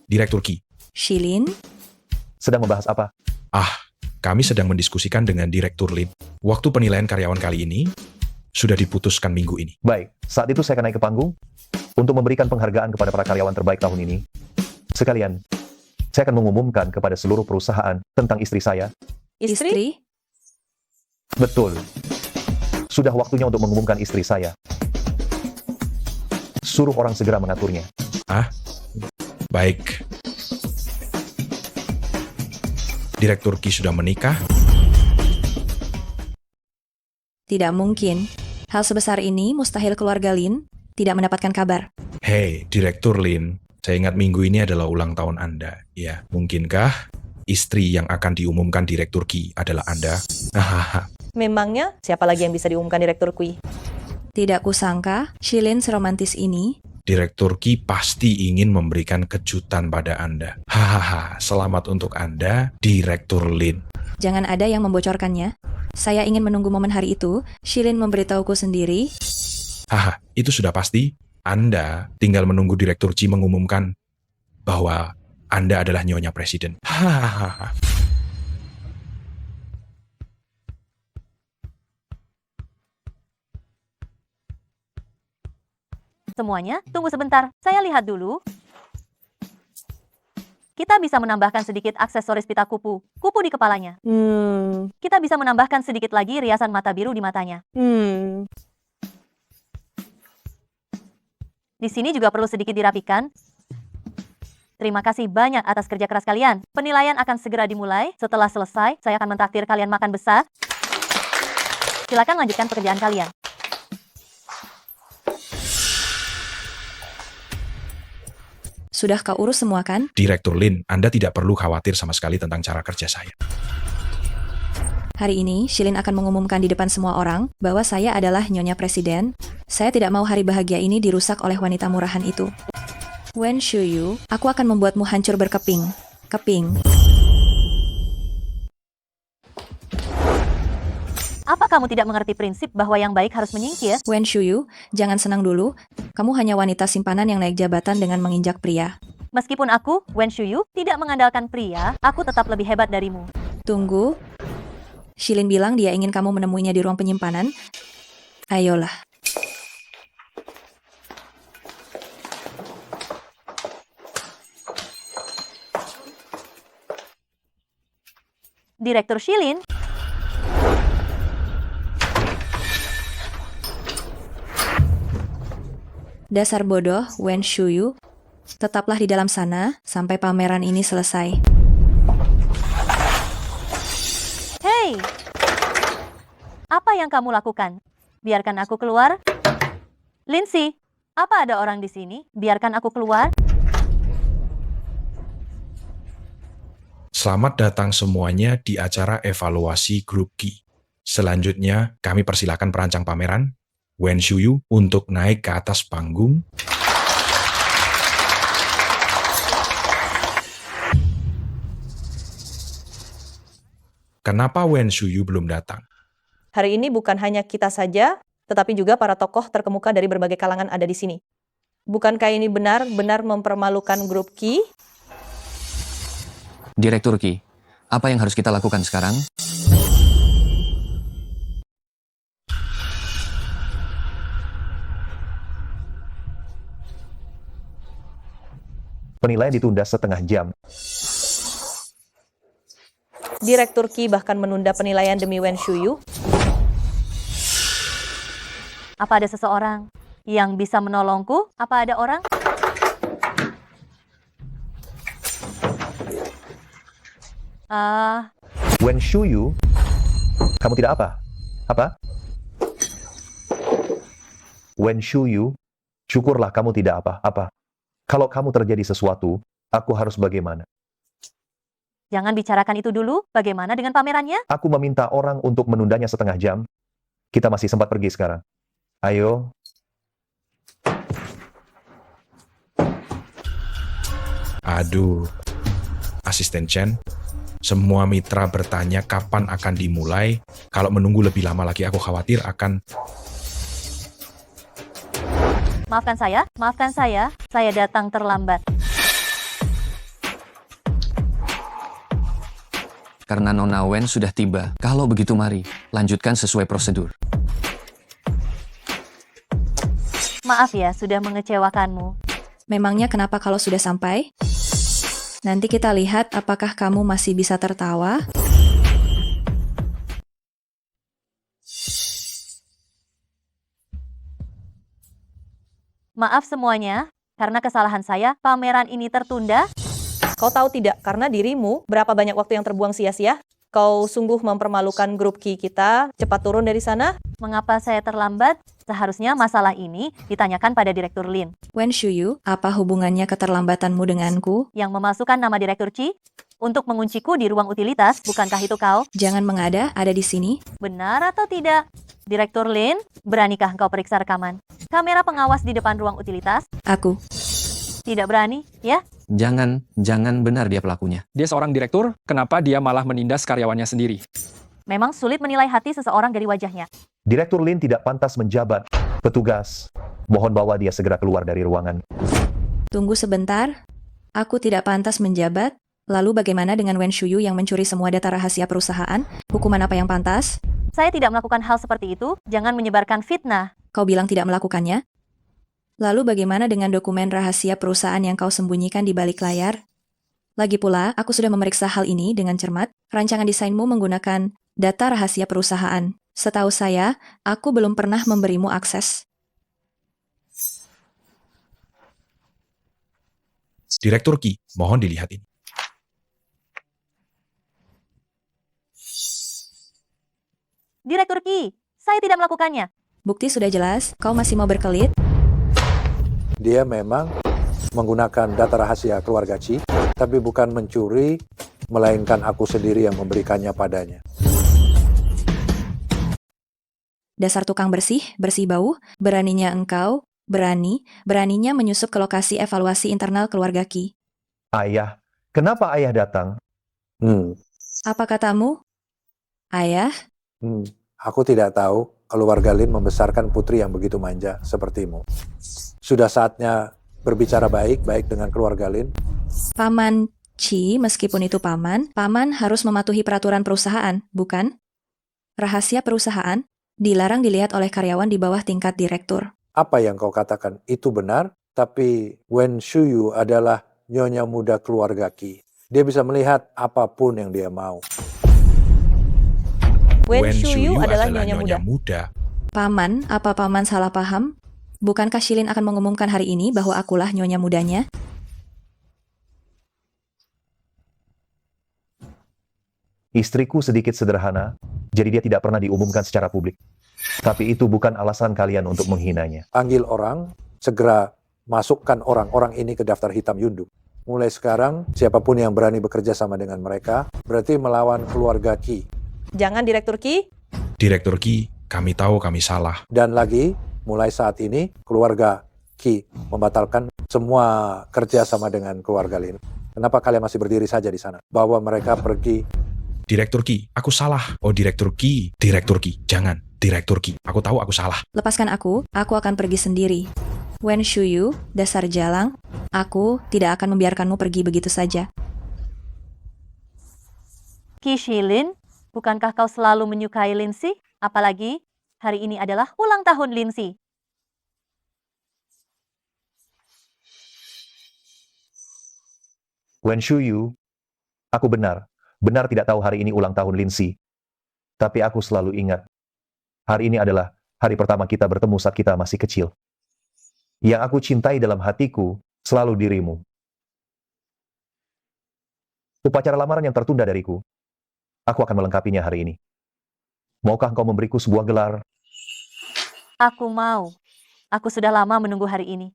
Direktur Qi, Shilin, Sedang membahas apa? kami sedang mendiskusikan dengan Direktur Lin. Waktu penilaian karyawan kali ini sudah diputuskan minggu ini. Baik, saat itu saya akan naik ke panggung untuk memberikan penghargaan kepada para karyawan terbaik tahun ini. Sekalian, saya akan mengumumkan kepada seluruh perusahaan tentang istri saya. istri, Betul. Sudah waktunya untuk mengumumkan istri saya. Suruh orang segera mengaturnya. Baik. Direktur Qi sudah menikah? tidak mungkin. Hal sebesar ini mustahil keluarga Lin tidak mendapatkan kabar. Hei, Direktur Lin, saya ingat minggu ini adalah ulang tahun Anda. Ya, mungkinkah istri yang akan diumumkan Direktur Qi adalah Anda? Memangnya siapa lagi yang bisa diumumkan Direktur Qi? Tidak kusangka Shilin seromantis ini. Direktur Qi pasti ingin memberikan kejutan pada Anda. Hahaha, selamat untuk Anda, Direktur Lin. Jangan ada yang membocorkannya. Saya ingin menunggu momen hari itu. Shilin memberitahuku sendiri. Itu sudah pasti. Anda tinggal menunggu Direktur Qi mengumumkan bahwa Anda adalah Nyonya Presiden. Hahaha. Semuanya, tunggu sebentar. Saya lihat dulu. Kita bisa menambahkan sedikit aksesoris pita kupu di kepalanya. Kita bisa menambahkan sedikit lagi riasan mata biru di matanya. Di sini juga perlu sedikit dirapikan. Terima kasih banyak atas kerja keras kalian. Penilaian akan segera dimulai. Setelah selesai, saya akan mentraktir kalian makan besar. Silakan lanjutkan pekerjaan kalian. Sudah kau urus semua kan? Direktur Lin, Anda tidak perlu khawatir sama sekali tentang cara kerja saya. Hari ini, Shilin akan mengumumkan di depan semua orang bahwa saya adalah Nyonya Presiden. Saya tidak mau hari bahagia ini dirusak oleh wanita murahan itu. Wen Shuyu, aku akan membuatmu hancur berkeping. Keping. Apa kamu tidak mengerti prinsip bahwa yang baik harus menyingkir? Wen Shuyu, jangan senang dulu. Kamu hanya wanita simpanan yang naik jabatan dengan menginjak pria. Meskipun aku, Wen Shuyu, tidak mengandalkan pria, aku tetap lebih hebat darimu. Tunggu. Shilin bilang dia ingin kamu menemuinya di ruang penyimpanan. Ayolah. Direktur Shilin, Dasar bodoh, Wen Shuyu. Tetaplah di dalam sana sampai pameran ini selesai. hei! Apa yang kamu lakukan? Biarkan aku keluar. Lindsay, apa ada orang di sini? Biarkan aku keluar. Selamat datang semuanya di acara evaluasi grup Qi. Selanjutnya, kami persilakan perancang pameran, Wen Shuyu, untuk naik ke atas panggung. Kenapa Wen Shuyu belum datang? Hari ini bukan hanya kita saja, tetapi juga para tokoh terkemuka dari berbagai kalangan ada di sini. Bukankah ini benar-benar mempermalukan grup Qi? Direktur Qi, apa yang harus kita lakukan sekarang? Penilaian ditunda setengah jam. Direktur Qi bahkan menunda penilaian demi Wen Shuyu. Apa ada seseorang yang bisa menolongku? Apa ada orang? Wen Shuyu, kamu tidak apa? Apa? Wen Shuyu, syukurlah kamu tidak apa-apa. Kalau kamu terjadi sesuatu, aku harus bagaimana? Jangan bicarakan itu dulu. Bagaimana dengan pamerannya? Aku meminta orang untuk menundanya setengah jam. Kita masih sempat pergi sekarang. Ayo. Aduh, Asisten Chen, semua mitra bertanya kapan akan dimulai. Kalau menunggu lebih lama lagi, aku khawatir akan... Maafkan saya datang terlambat. Karena Nona Wen sudah tiba. Kalau begitu mari, lanjutkan sesuai prosedur. Maaf ya, sudah mengecewakanmu. Memangnya kenapa kalau sudah sampai? Nanti kita lihat apakah kamu masih bisa tertawa. Maaf semuanya, karena kesalahan saya, pameran ini tertunda. Kau tahu tidak, karena dirimu, berapa banyak waktu yang terbuang sia-sia? Kau sungguh mempermalukan grup Qi kita. Cepat turun dari sana. Mengapa saya terlambat? Seharusnya masalah ini ditanyakan pada Direktur Lin. Wen Shuyu, apa hubungannya keterlambatanmu denganku? Yang memasukkan nama Direktur Qi untuk mengunciku di ruang utilitas, bukankah itu kau? Jangan mengada, ada di sini. Benar atau tidak? Direktur Lin, beranikah engkau periksa rekaman? Kamera pengawas di depan ruang utilitas? Aku. Tidak berani, ya? Jangan benar dia pelakunya. Dia seorang direktur, kenapa dia malah menindas karyawannya sendiri? Memang sulit menilai hati seseorang dari wajahnya. Direktur Lin tidak pantas menjabat. Petugas, mohon bawa dia segera keluar dari ruangan. Tunggu sebentar. Aku tidak pantas menjabat. Lalu bagaimana dengan Wen Shuyu yang mencuri semua data rahasia perusahaan? Hukuman apa yang pantas? Saya tidak melakukan hal seperti itu. Jangan menyebarkan fitnah. Kau bilang tidak melakukannya? Lalu bagaimana dengan dokumen rahasia perusahaan yang kau sembunyikan di balik layar? Lagi pula, aku sudah memeriksa hal ini dengan cermat. Rancangan desainmu menggunakan data rahasia perusahaan. Setahu saya, aku belum pernah memberimu akses. Direktur Qi, mohon dilihat ini. Direktur Qi, saya tidak melakukannya. Bukti sudah jelas, kau masih mau berkelit? Dia memang menggunakan data rahasia keluarga Qi, tapi bukan mencuri, melainkan aku sendiri yang memberikannya padanya. Dasar tukang bersih bau, beraninya engkau, beraninya menyusup ke lokasi evaluasi internal keluarga Qi. Ayah, kenapa ayah datang? Apa katamu? Ayah? Aku tidak tahu keluarga Lin membesarkan putri yang begitu manja sepertimu. Sudah saatnya berbicara baik-baik dengan keluarga Lin. Paman Chi, meskipun itu paman, paman harus mematuhi peraturan perusahaan, bukan? Rahasia perusahaan dilarang dilihat oleh karyawan di bawah tingkat direktur. Apa yang kau katakan itu benar, tapi Wen Shuyu adalah nyonya muda keluarga Qi. Dia bisa melihat apapun yang dia mau. Wen Shuyu adalah nyonya muda. Paman, apa paman salah paham? Bukankah Shilin akan mengumumkan hari ini bahwa akulah nyonya mudanya? Istriku sedikit sederhana, jadi dia tidak pernah diumumkan secara publik. Tapi itu bukan alasan kalian untuk menghinanya. Panggil orang, segera masukkan orang-orang ini ke daftar hitam Yunduk. Mulai sekarang, siapapun yang berani bekerja sama dengan mereka, berarti melawan keluarga Qi. Jangan Direktur Qi. Direktur Qi, kami tahu kami salah. Dan lagi, mulai saat ini, keluarga Qi membatalkan semua kerja sama dengan keluarga Lin. Kenapa kalian masih berdiri saja di sana? Bawa mereka pergi. Direktur Qi, aku salah. Oh, Direktur Qi. Direktur Qi, jangan. Direktur Qi, aku tahu aku salah. Lepaskan aku akan pergi sendiri. Wen Shuyu, dasar jalang, aku tidak akan membiarkanmu pergi begitu saja. Qi Shilin, bukankah kau selalu menyukai Lindsay? Apalagi hari ini adalah ulang tahun Lindsay. Wen Shuyu, aku benar tidak tahu hari ini ulang tahun Lindsay. Tapi aku selalu ingat, hari ini adalah hari pertama kita bertemu saat kita masih kecil. Yang aku cintai dalam hatiku selalu dirimu. Upacara lamaran yang tertunda dariku, aku akan melengkapinya hari ini. Maukah engkau memberiku sebuah gelar? Aku mau. Aku sudah lama menunggu hari ini.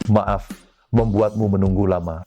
Maaf, membuatmu menunggu lama.